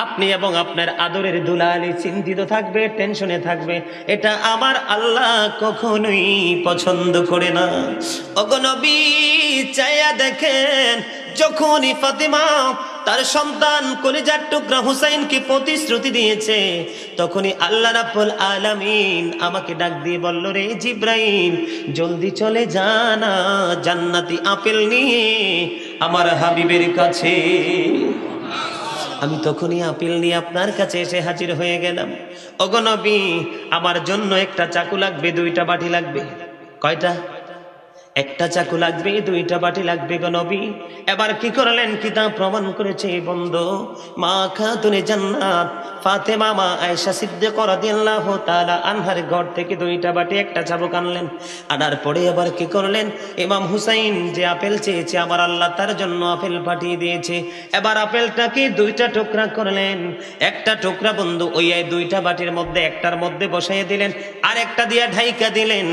আপনি এবং আপনার আদরের দুলালি চিন্তিত থাকবে, টেনশনে থাকবে, এটা আমার আল্লাহ কখনোই পছন্দ করে না। ওগো নবী, চাইয়া দেখেন, যখনই ফাতেমা তার সন্তান কলিজার টুকরা হুসাইনকে প্রতিশ্রুতি দিয়েছে, তখনই আল্লাহ রাব্বুল আলামিন আমাকে ডাক দিয়ে বলল, রে জিব্রাইল, জলদি চলে যা না জান্নাতি আপেল নিয়ে আমার হাবিবের কাছে। আমি তখনই আপেল নিয়ে আপনার কাছে এসে হাজির হয়ে গেলাম। ওগো নবী, আমার জন্য একটা চাকু লাগবে, দুইটা বাটি লাগবে। কয়টা? একটা চাকু লাগবে, দুইটা বাটি লাগবে গো নবী। এবার কি করলেন, কিতাব প্রমাণ করেছে বন্ধু, মা খাতুনে জান্নাত ফাতেমা মা আয়েশা সিদ্দিকা রাদিয়াল্লাহু তাআলা আনহার ঘর থেকে দুইটা বাটি একটা চাবুক আনলেন। আনার পরে এবার কি করলেন, ইমাম হুসাইন যে আপেল চেয়েছে আমার আল্লাহ তার জন্য আপেল পাঠিয়ে দিয়েছে। এবার আপেলটাকে দুইটা টুকরা করলেন, একটা টুকরা বন্ধু ওই দুইটা বাটির মধ্যে একটার মধ্যে বসাইয়ে দিলেন, আর একটা দিয়ে ঢাইকা দিলেন,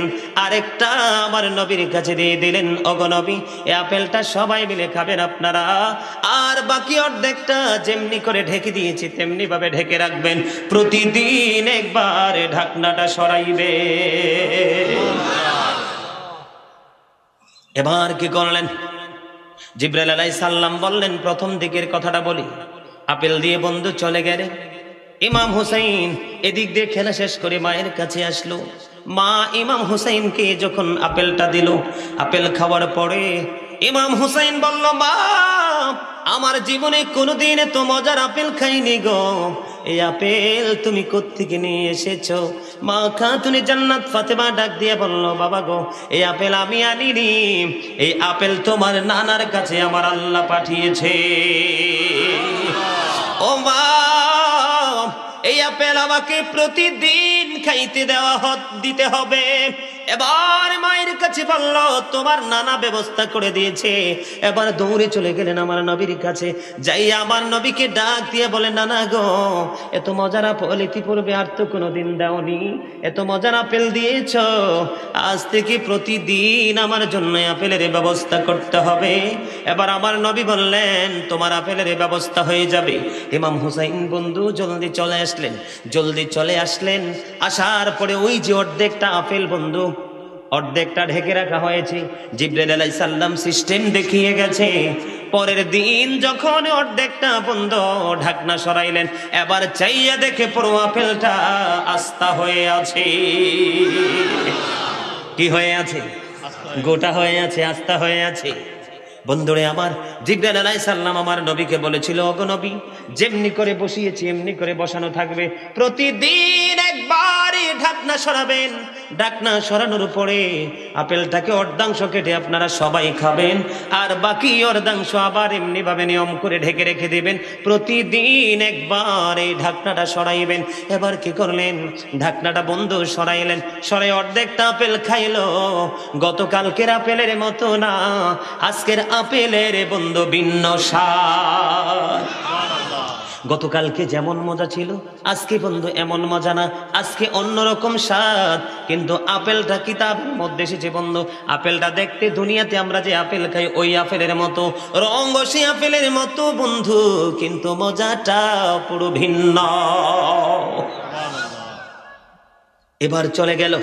আর একটা আমার নবীর কাছে দিয়ে দিলেন। ওগো নবী, এই আপেলটা সবাই মিলে খাবেন আপনারা, আর বাকি অর্ধেকটা যেমনি করে ঢেকে দিয়েছি তেমনি ভাবে ঢেকে রাখবেন, প্রতিদিন একবার ঢাকনাটা সরাইবে। এবার কি করলেন, জিবরাইল আলাইহিস সালাম বললেন, প্রথম দিকের কথাটা বলি, আপেল দিয়ে বন্ধু চলে গেলেন। ইমাম হুসাইন এদিক দিয়ে খেলা শেষ করে মায়ের কাছে আসলো। মা ইমাম হুসাইনকে যখন আপেলটা দিল, আপেল খাওয়ার পরে ইমাম হুসাইন বলল, মা আমার জীবনে কোনোদিন এত মজার আপেল খাইনি গো, এই আপেল তুমি কোত্থেকে নিয়ে এসেছো? মা খাতুনে জান্নাত ফাতেমা ডাক দিয়ে বলল, বাবা গো, এই আপেল আমি আনিনি, এই আপেল তোমার নানার কাছে আমার আল্লাহ পাঠিয়েছে। ও মা, এই আপেল আমাকে প্রতিদিন খাইতে দিতে হবে, এবার মায়ের কাছে বলল, তোমার নানা ব্যবস্থা করে দিয়েছে। এবার দৌড়ে চলে গেলেন আমার নবীর কাছে, যাই আমার নবীকে ডাক দিয়ে বলে, নানা গো, এত মজার আপেল ইতিপূর্বে আর তো কোনোদিন দাওনি, এত মজার আপেল দিয়েছ, আজ থেকে প্রতিদিন আমার জন্য আপেলের ব্যবস্থা করতে হবে। এবার আমার নবী বললেন, তোমার আপেলের ব্যবস্থা হয়ে যাবে। ইমাম হুসাইন বন্ধু জলদি চলে আসলেন। আসার পরে ওই যে অর্ধেকটা আপেল বন্ধু, অর্ধেকটা ঢেকে রাখা হয়েছে, জিবরাইল আলাইহিস সালাম সিস্টেম দেখিয়ে গেছে। পরের দিন যখন অর্ধেকটা বন্ধ, ঢাকনা সরাইলেন, এবার চাইয়া দেখে পুরো আপেলটা আস্তা হয়ে আছে। কি হয়ে আছে? গোটা হয়ে আছে, আস্তা হয়ে আছে। বন্ধুরে আমার, জিবরাইল আলাইহিস সালাম আমার নবীকে বলেছিল, ওগো নবী, যেমনি করে বসিয়েছি এমনি করে বসানো থাকবে, প্রতিদিন একবারই ঢাকনা সরাবেন। ঢাকনা সরানোর পরে আপেলটাকে অর্ধাংশ কেটে আপনারা সবাই খাবেন, আর বাকি অর্ধাংশ আবার এমনি ভাবে নিয়ম করে ঢেকে রেখে দিবেন। প্রতিদিন একবার এই ঢাকনাটা সরাইবেন। এবার কি করলেন? ঢাকনাটা বন্ধ সরাইলেন, সরাই অর্ধেকটা আপেল খাইলো। গতকালকের আপেলের মতো না, আজকের আপেলের বন্ধু ভিন্ন স্বাদ। গতকালকে যেমন মজা ছিল, আজকে বন্ধু এমন মজা না, আজকে অন্যরকম স্বাদ। কিন্তু আপেলটা কিতাবের মধ্যে এসেছে বন্ধু, আপেলটা দেখতে দুনিয়াতে আমরা যে আপেল খাই ওই আপেলের মতো, রঙ সেই আপেলের মতো বন্ধু, কিন্তু মজাটা পুরো ভিন্ন। এবার চলে গেল,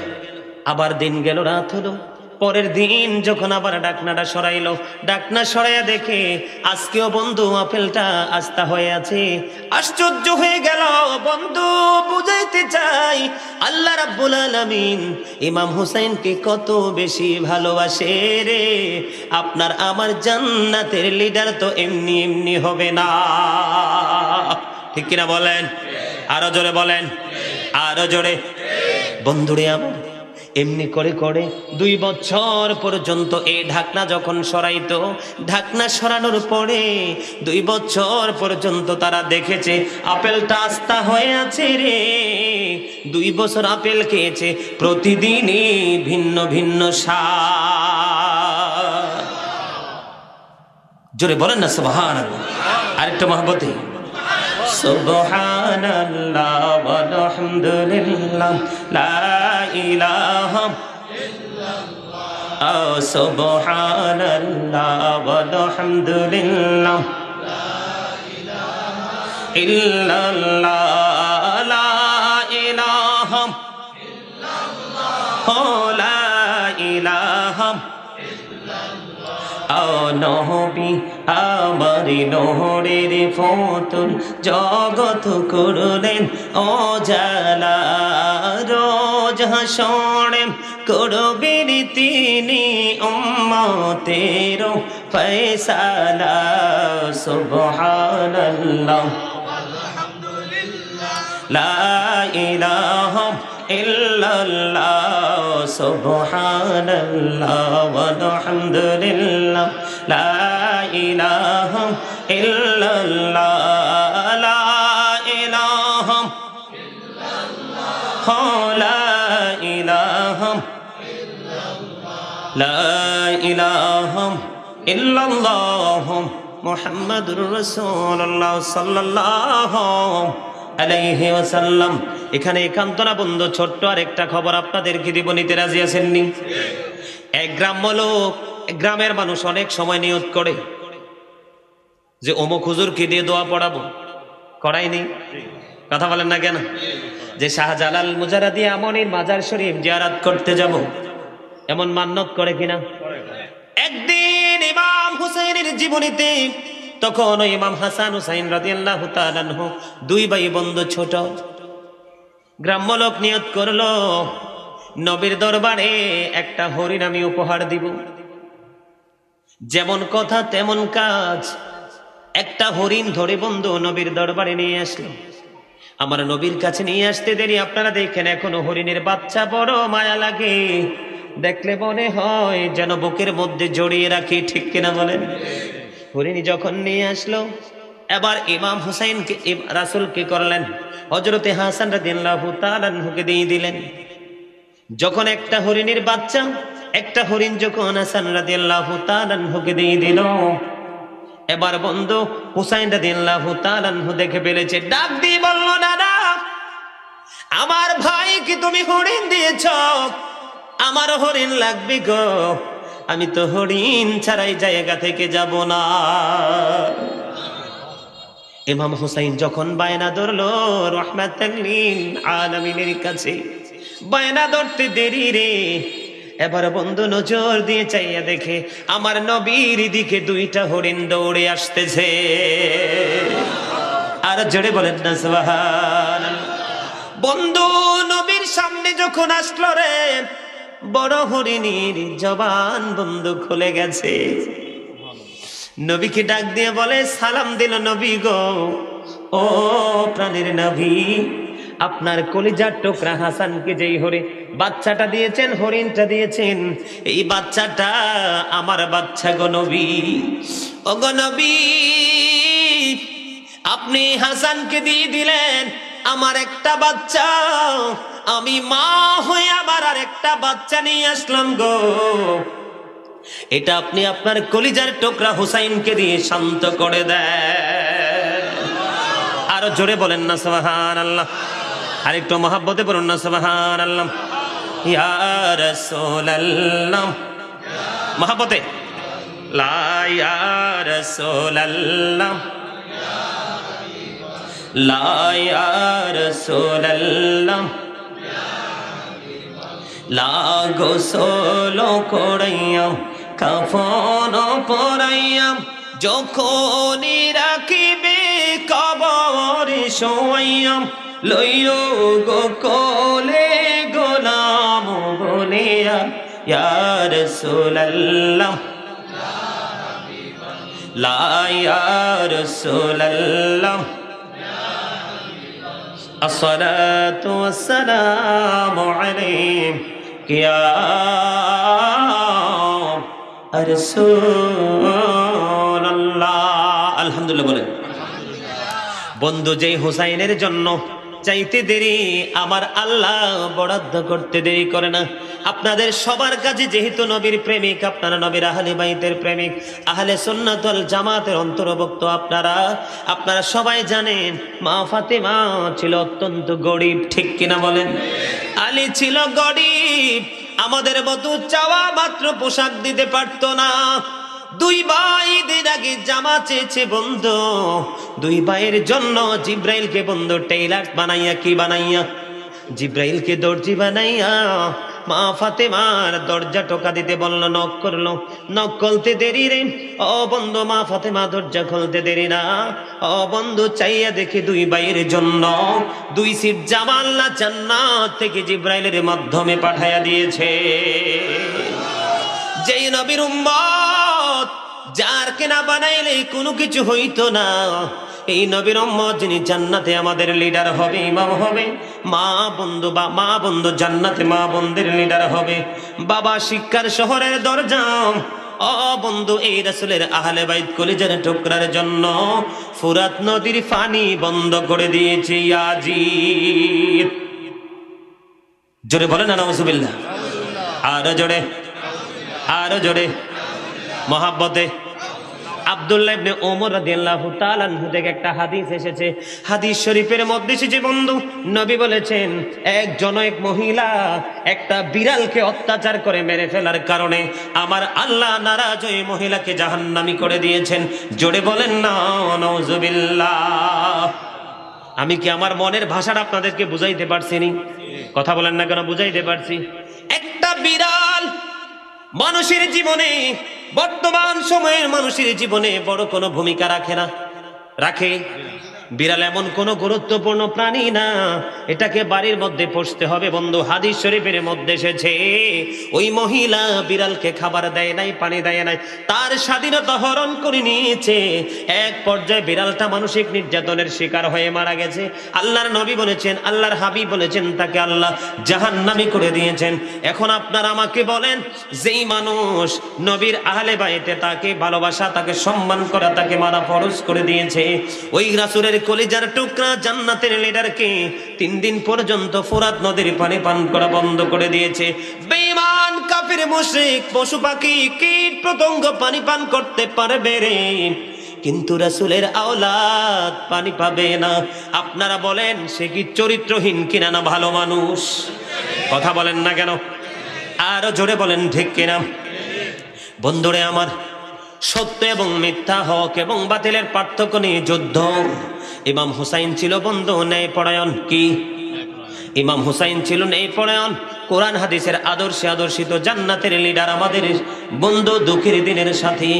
আবার দিন গেল, রাত হলো। পরের দিন যখন আবার ডাকনাটা সরাইলো, ডাকনা সরাইয়া দেখে আজকেও বন্ধু আপেলটা আস্তা হয়ে আছে। আশ্চর্য হয়ে গেল বন্ধু, বুঝাইতে চাই আল্লাহ রাব্বুল আলামিন ইমাম হুসাইনকে কত বেশি ভালোবাসে রে। আপনার আমার জান্নাতের লিডার তো এমনি এমনি হবে না, ঠিক কিনা বলেন? আরো জোরে বলেন, আরো জোরে। বন্ধুরে আমার, এমনি করে করে 2 বছর পর্যন্ত এই ঢাকনা যখন সরাইতো, ঢাকনা সরানোর পরে 2 বছর পর্যন্ত তারা দেখেছে আপেলটা আস্তা হয়ে আছে রে। 2 বছর আপেল খেয়েছে, প্রতিদিনই ভিন্ন ভিন্ন স্বাদ। জোরে বলেন না সুবহানাল্লাহ। আরেকটা মহব্বতে সুবহানাল্লাহ ওয়ালহামদুলিল্লাহ লা ইলাহা ইল্লাল্লাহ। সুবহানাল্লাহ ওয়ালহামদুলিল্লাহ লা ইলাহা ইল্লাল্লাহ, লা ইলাহা ইল্লাল্লাহ, লা ইলাহা নবী আমারি নহরের ফতুল, জগৎ করলেন অজালা, রোজ হাসরে করবেন তিনি উম্মতের ফয়সালা। সুবহানাল্লাহ ওয়ালহামদুলিল্লাহ লা ইলাহা ইল্লাল্লাহ। সুবহানাল্লাহ ওয়ালহামদুলিল্লাহ লা ইলাহা ইল্লাল্লাহ, লা ইলাহা ইল্লাল্লাহ, লা ইলাহা ইল্লাল্লাহ, লা ইলাহা ইল্লাল্লাহ মুহাম্মাদুর রাসূলুল্লাহ সাল্লাল্লাহু আলাইহি ওয়াসাল্লাম। এখানে একান্ত না বন্ধু, ছোট্ট আর একটা খবর আপনাদেরকে দিব, নিতে রাজি আছেন নি? এক গ্রাম্য লোক, গ্রামের মানুষ অনেক সময় নিয়ত করে যে অমুক হুজুরকে দিয়ে দোয়া পড়াবো, করাইনি? কথা বলেন না কেন? যে শাহজালাল মুজারাদি আমনির মাজার শরীফ জিয়ারত করতে যাব, এমন মান্যত করে কিনা? একদিন ইমাম হুসাইনের জীবনীতে, তখন ইমাম হাসান হুসাইন রাদিয়াল্লাহু তাআলা আনহু 2 ভাই বন্ধু ছোট, গ্রাম্য লোক নিয়ত করলো নবীর দরবারে একটা হরিণ আমি উপহার দিব। যেমন কথা তেমন কাজ, একটা হরিণ ধরে বন্ধু নবীর দরবারে নিয়ে আসলো। আমার নবীর কাছে নিয়ে আসতে দেরি, আপনারা দেখেন এখনো হরিণের বাচ্চা বড় মায়া লাগে, দেখলে মনে হয় যেন বুকের মধ্যে জড়িয়ে রাখি, ঠিক কিনা বলেন? হরিণ যখন নিয়ে আসলো, এবার ইমাম হুসাইনকে রাসূল কি করলেন? হযরতে হাসান রাদিয়াল্লাহু তাআলা আনহুকে দিয়ে দিলেন। যখন একটা হরিণের বাচ্চা, একটা হরিণ যখন হাসান রাদিয়াল্লাহু তাআলা আনহুকে দিয়ে দিল, এবার বন্ধু হুসাইন রাদিয়াল্লাহু তাআলা আনহু দেখে ফেলেছে, ডাক দিয়ে বলল, দাদা আমার ভাই কি তুমি হরিণ দিয়েছ? আমার হরিণ লাগবে গো, আমি তো হরিণ ছাড়াই জায়গা থেকে যাব না। ইমাম হুসাইন যখন বায়না ধরলো রাহমাতাল লিল আলামিনের কাছে, বায়না ধরতে দেরি রে, এবার বন্ধু নজর দিয়ে চাইয়া দেখে আমার নবীর দিকে দুইটা হরিণ দৌড়ে আসতেছে। আর জোরে বলেন না সুবহানাল্লাহ। বন্ধু নবীর সামনে যখন আসলো রে, বড় হরিণীর জবান বন্ধু খুলে গেছে। নবীকে ডাক দিয়ে বলে, সালাম দিল নবী গো, ও প্রাণের নবী, আপনার কলিজার টুকরা হাসানকে যেই বাচ্চাটা দিয়েছেন, হরিণটা দিয়েছেন, এই বাচ্চাটা আমার বাচ্চা গো নবী। ও গো নবী, আপনি হাসানকে দিয়ে দিলেন আমার একটা বাচ্চা, আমি মা হয়ে আবার আর একটা বাচ্চা নিয়ে আসলাম গো, এটা আপনি আপনার কলিজার টুকরা হুসাইনকে দিয়ে শান্ত করে দেন। আরো জোরে বলেন না সুবহানাল্লাহ, আর একটু মহব্বতে বলুন না সুবহানাল্লাহ। ইয়া রাসূলুল্লাহ, মহব্বতে লা ইয়া রাসূলুল্লাহ, লা ইয়া রাসূলুল্লাহ, লা গোসল করাইয়া কাফন পরাইয়া যখনই রাখিবে কবরে শোয়াইয়া, লইও গো কোলে গোলাম বলিয়া, ইয়া রাসূলুল্লাহ, লা ইয়া রাসূলুল্লাহ, আসসালাতু ওয়াসসালামু আলাইকা ইয়া রাসূলুল্লাহ। আলহামদুলিল্লাহ বলেন। বন্ধু যেই হুসাইনের জন্য চাইতে দেরি, আমার আল্লাহ বরাদ্দ করতে দেরি করে না। আপনাদের সবার কাছে যেহেতু নবীর প্রেমিক, আপনারা নবীর আহলে বাইতের প্রেমিক, আহলে সুন্নাত ওয়াল জামাতের অন্তর্ভুক্ত, আপনারা সবাই জানেন মা ফাতেমা ছিল অত্যন্ত গরিব, ঠিক কিনা বলেন? আলী ছিল গরিব, আমাদের মতো চাওয়া মাত্র পোশাক দিতে পারতো না। দুই ভাই দিন আগে জামা চেয়েছে বন্ধু, দুই ভাইয়ের জন্য জিব্রাইলকে বন্ধু টেইলার বানাইয়া, কি বানাইয়া? জিব্রাইলকে দর্জি বানাইয়া মা ফাতেমার দরজা টোকা দিতে বললো, নক করলো, নক খুলতে দেরি রে, ও বন্ধু মা ফাতেমা দরজা খুলতে দেরি না, ও বন্ধু চাইয়া দেখে দুই ভাইয়ের জন্য দুই সিট জামা আল্লাহ জান্নাত থেকে জিব্রাইলের মাধ্যমে পাঠাইয়া দিয়েছে। যেই নবীর উম্মত যার কেনা বানাইলে কোনো কিছু হইতো না, এই নবীর উম্মত যিনি জান্নাতে আমাদের লিডার হবে, ইমাম হবে, মা বন্ধু জান্নাতে মা বোনদের লিডার হবে, বাবা শিক্ষার শহরের দরজা, ও বন্ধু এই রাসূলের আহলে বাইত কলিজার টুকরার জন্য ফুরাত নদীর পানি বন্ধ করে দিয়েছে ইয়াজিদ। জোরে বলেন না নাউজুবিল্লাহ, আরো জোরে, আরো জোরে, মহাব্বতে। আব্দুল্লাহ ইবনে ওমর রাদিয়াল্লাহু তাআলা আনহু থেকে একটা হাদিস এসেছে, হাদিস শরীফের মধ্যে এসেছে বন্ধু নবী বলেছেন, এক মহিলা একটা বিড়ালকে অত্যাচার করে মেরে ফেলার কারণে আমার আল্লাহ নারাজ হয়ে মহিলাকে জাহান্নামী করে দিয়েছেন। জোরে বলেন না নাউজুবিল্লাহ। আমি কি আমার মনের ভাষাটা আপনাদেরকে বুঝাইতে পারছি নি? কথা বলেন না কেন? বুঝাইতে পারছি। একটা বিড়াল মানুষের জীবনে, বর্তমান সময়ের মানুষের জীবনে বড় কোনো ভূমিকা রাখে না? রাখে। বিড়াল এমন কোন গুরুত্বপূর্ণ প্রাণী না এটাকে বাড়ির মধ্যে পুষতে হবে বন্ধু। হাদিস শরীফের মধ্যে এসেছে ওই মহিলা বিড়ালকে খাবার দেয় নাই, পানি দেয় নাই, তার স্বাধীনতা হরণ করে নিয়েছে। এক পর্যায়ে বিড়ালটা মানসিক নির্যাতনের শিকার হয়ে মারা গেছে। আল্লাহর নবী বলেছেন, আল্লাহর হাবিব বলেছেন, তাকে আল্লাহ জাহান্নামী করে দিয়েছেন। এখন আপনারা আমাকে বলেন, যেই মানুষ নবীর আহলে বাইতে তাকে ভালোবাসা, তাকে সম্মান করা, তাকে মানা ফরজ করে দিয়েছে, ওই রাসূলের কলিজার টুকরা জান্নাতের লিডারকে 3 দিন পর্যন্ত ফোরাত নদীর পানি পান করা বন্ধ করে দিয়েছে। বেঈমান কাফির মুশরিক পশু পাখি কীট পতঙ্গ পানি পান করতে পারবে রে, কিন্তু রাসূলের আওলাদ পানি পাবে না। আপনারা বলেন সে কি চরিত্রহীন কিনা না ভালো মানুষ? কথা বলেন না কেন? আরো জোরে বলেন ঠিক কিনা? বন্ধুরে আমার, সত্য এবং মিথ্যা, হক এবং বাতিলের পার্থক্য নিয়ে যুদ্ধ। ইমাম হুসাইন ছিল বন্ধু ন্যায়পরায়ণ। কি? ইমাম হুসাইন ছিল ন্যায়পরায়ণ, কোরআন হাদিসের আদর্শে আদর্শিত জান্নাতের লিডার, আমাদের বন্ধু, দুঃখের দিনের সাথী।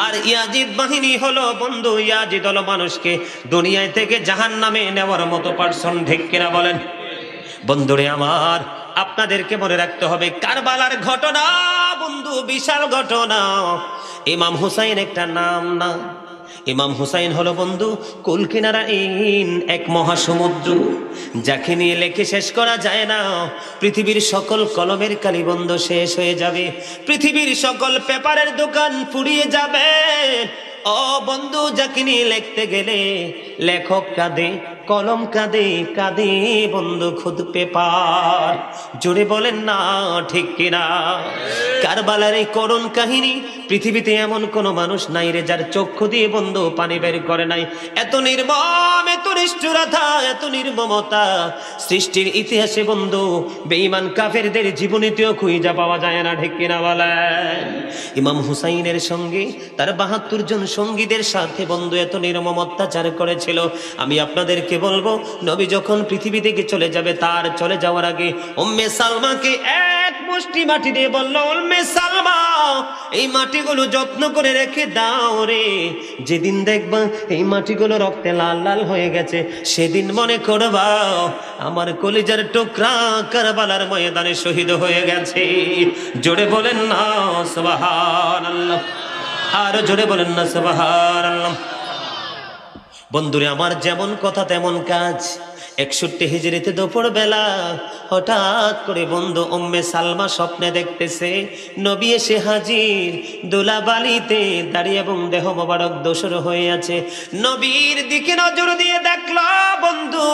আর ইয়াজিদ বাহিনী হলো বন্ধু, ইয়াজিদ হলো মানুষকে দুনিয়ায় থেকে জাহান্নামে নেওয়ার মতো পার্সন। ঠিক কিনা বলেন? বন্ধুরে আমার, আপনাদেরকে মনে রাখতে হবে কারবালার ঘটনা বন্ধু বিশাল ঘটনা। ইমাম হুসাইন একটা নাম না, ইমাম হুসাইন হলো বন্ধু কুল কিনারাইন, এক মহাসমুদ্র, যাকে নিয়ে লেখে শেষ করা যায় না। পৃথিবীর সকল কলমের কালি বন্ধ শেষ হয়ে যাবে, পৃথিবীর সকল পেপারের দোকান ফুরিয়ে যাবে। ও বন্ধু, যাকে নিয়ে লিখতে গেলে লেখক কাঁদে, কলম কাঁদে, কাঁদে বন্ধু খুদ পেপার। জোরে বলেন না ঠিক কিনা? কারবালার এই করুণ কাহিনী, পৃথিবীতে এমন কোন মানুষ নাই রে যার চক্ষু দিয়ে বন্ধু পানি বের করে নাই। এত নির্মম, এত নিষ্ঠুরতা, এত নির্মমতা সৃষ্টির ইতিহাসে বন্ধু বেঈমান কাফেরদের জীবনীতেও খুঁজে পাওয়া যায় না। ঠিক কিনা বলেন? ইমাম হুসাইনের সঙ্গে তার 72 জন সঙ্গীদের সাথে বন্ধু এত নির্মম অত্যাচার করেছিল। আমি আপনাদেরকে বলবো, নবী যখন পৃথিবী থেকে চলে যাবে, তার চলে যাওয়ার আগে উম্মে সালমাকে এক মুষ্টি মাটি দিয়ে বলল, উম্মে সালমা, এই মাটিগুলো যত্ন করে রেখে দাও রে, যেদিন দেখবা এই মাটিগুলো রক্তে লাল লাল হয়ে গেছে, সেদিন মনে করবা আমার কলিজার টুকরা কারবালার ময়দানে শহীদ হয়ে গেছে। জোরে বলেন না সুবহানাল্লাহ, আর জোরে বলেন না সুবহানাল্লাহ। বন্ধুরে আমার, যেমন কথা তেমন কাজ। 61 হিজরিতে দুপুর বেলা হঠাৎ করে বন্ধু উম্মে সালমা স্বপ্নে দেখতেছে নবী এসে হাজির, দুলাবালিতে দাঁড়িয়ে এবং দেহ মোবারক দোসর হয়ে আছে। নবীর দিকে নজর দিয়ে দেখলো বন্ধু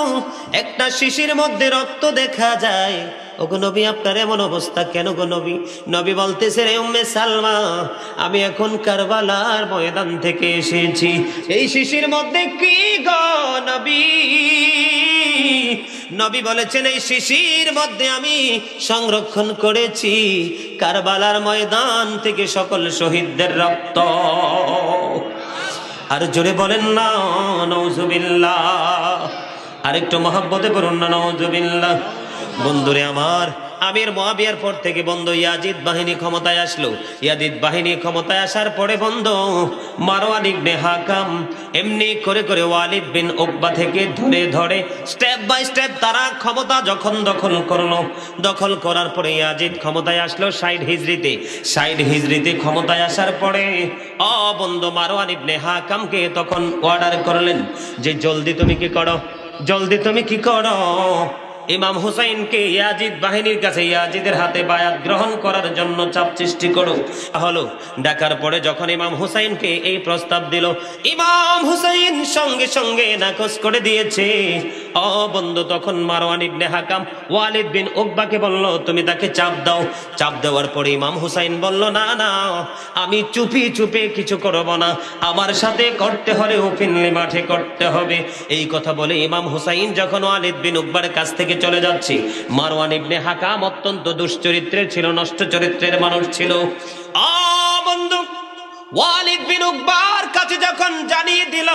একটা শিশির মধ্যে রক্ত দেখা যায়। ওগো নবী, আপনার এমন অবস্থা কেন গো নবী? নবী বলতেছে, রে উম্মে সালমা, আমি এখন কারবালার ময়দান থেকে এসেছি। এই শিশির মধ্যে কি গো নবী? নবী বলেছেন, এই শিশির মধ্যে আমি সংরক্ষণ করেছি কারবালার ময়দান থেকে সকল শহীদদের রক্ত। আর জোরে বলেন না নাউজুবিল্লাহ, আরেকটু মহব্বতে বলুন না নাউজুবিল্লাহ। বন্ধুরে আমার, আমির মুয়াবিয়ার পর থেকে বন্ধু ইয়াজিদ বাহিনী ক্ষমতায় আসলো। ইয়াজিদ বাহিনী ক্ষমতায় আসার পরে বন্ধু মারওয়ান ইবনে হাকাম এমনি করে করে ওয়ালিদ বিন উকবা থেকে ধরে ধরে স্টেপ বাই স্টেপ তারা ক্ষমতা যখন দখল করলো, দখল করার পরে ইয়াজিদ ক্ষমতায় আসলো 60 হিজরিতে। 60 হিজরিতে ক্ষমতায় আসার পরে বন্ধু মারওয়ান ইবনে হাকামকে তখন অর্ডার করলেন যে জলদি তুমি কি করো, জলদি তুমি কি করো, ইমাম হুসাইনকে ইয়াজিদ বাহিনীর কাছে ইয়াজিদের হাতে বায়াত গ্রহণ করার জন্য চাপ সৃষ্টি করো। হলো ডাকার পরে যখন ইমাম হুসাইনকে এই প্রস্তাব দিল, ইমাম হুসাইন সঙ্গে সঙ্গে নাকচ করে দিয়েছে। বন্ধু তখন মারওয়ান ইবনে হাকাম ওয়ালিদ বিন উকবাকে বলল, তুমি তাকে চাপ দাও। চাপ দেওয়ার পরে ইমাম হুসাইন বলল, না না, আমি চুপি চুপে কিছু করব না, আমার সাথে করতে হলে ওপেনলি মাঠে করতে হবে। এই কথা বলে ইমাম হুসাইন যখন ওয়ালিদ বিন উকবার কাছ থেকে চলে যাচ্ছে, মারওয়ান ইবনে হাকাম অত্যন্ত দুশ্চরিত্রের ছিল, নষ্ট চরিত্রের মানুষ ছিল। বন্ধু ওয়ালিদ বিন উকবার কাছে যখন জানিয়ে দিল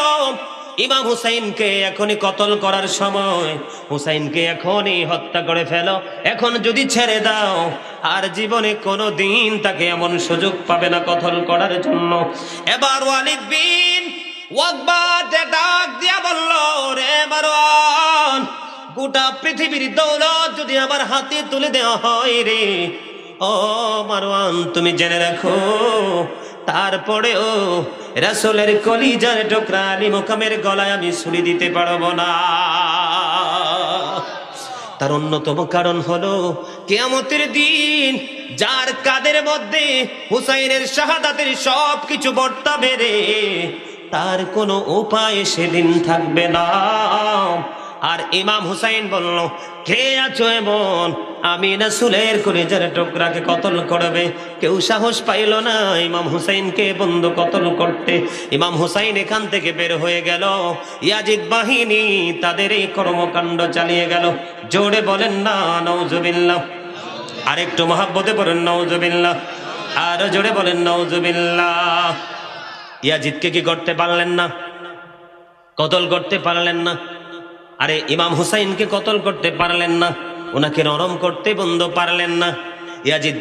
ইমাম হুসাইনকে এখনই কতল করার সময়, হুসাইনকে এখনই হত্যা করে ফেলো, এখন যদি ছেড়ে দাও আর জীবনে কোনো দিন তাকে এমন সুযোগ পাবে না কতল করার জন্য। এবার ওয়ালিদ বিন উকবা ডাক দিয়া বলল, রে মারওয়ান, গোটা পৃথিবীর দৌলত যদি আমার হাতে তুলে দেওয়া হয় রে, ও মারওয়ান তুমি জেনে রাখো, তারপরেও রাসূলের কলিজার টুকরা আলী মুকামের গলায় আমি ছুরি দিতে পারবো না। তার অন্যতম কারণ হলো কিয়ামতের দিন যার কাদের মধ্যে হুসাইনের শাহাদাতের সবকিছু বর্তাবে রে, তার কোনো উপায় সেদিন থাকবে না। আর ইমাম হুসাইন বলল, কে আছো এমন আমি রাসূলের কলিজার টুকরাকে কতল করবে? কেউ সাহস পাইল না ইমাম হুসাইনকে বন্ধু কতল করতে। ইমাম হুসাইন এখান থেকে বের হয়ে গেল, ইয়াজিদ বাহিনী তাদের এই কর্মকাণ্ড চালিয়ে গেল। জোরে বলেন না নাউজুবিল্লাহ। আরেকটু মহাব্বতে বলেন নাউজুবিল্লাহ। আর জোরে বলেন নাউজুবিল্লাহ। ইয়াজিদকে কি করতে পারলেন না? কতল করতে পারলেন না? আরে ইমাম হুসাইনকে কতল করতে পারলেন না? ওনাকে নরম করতে বন্ধ পারলেন না? ইয়াজিদ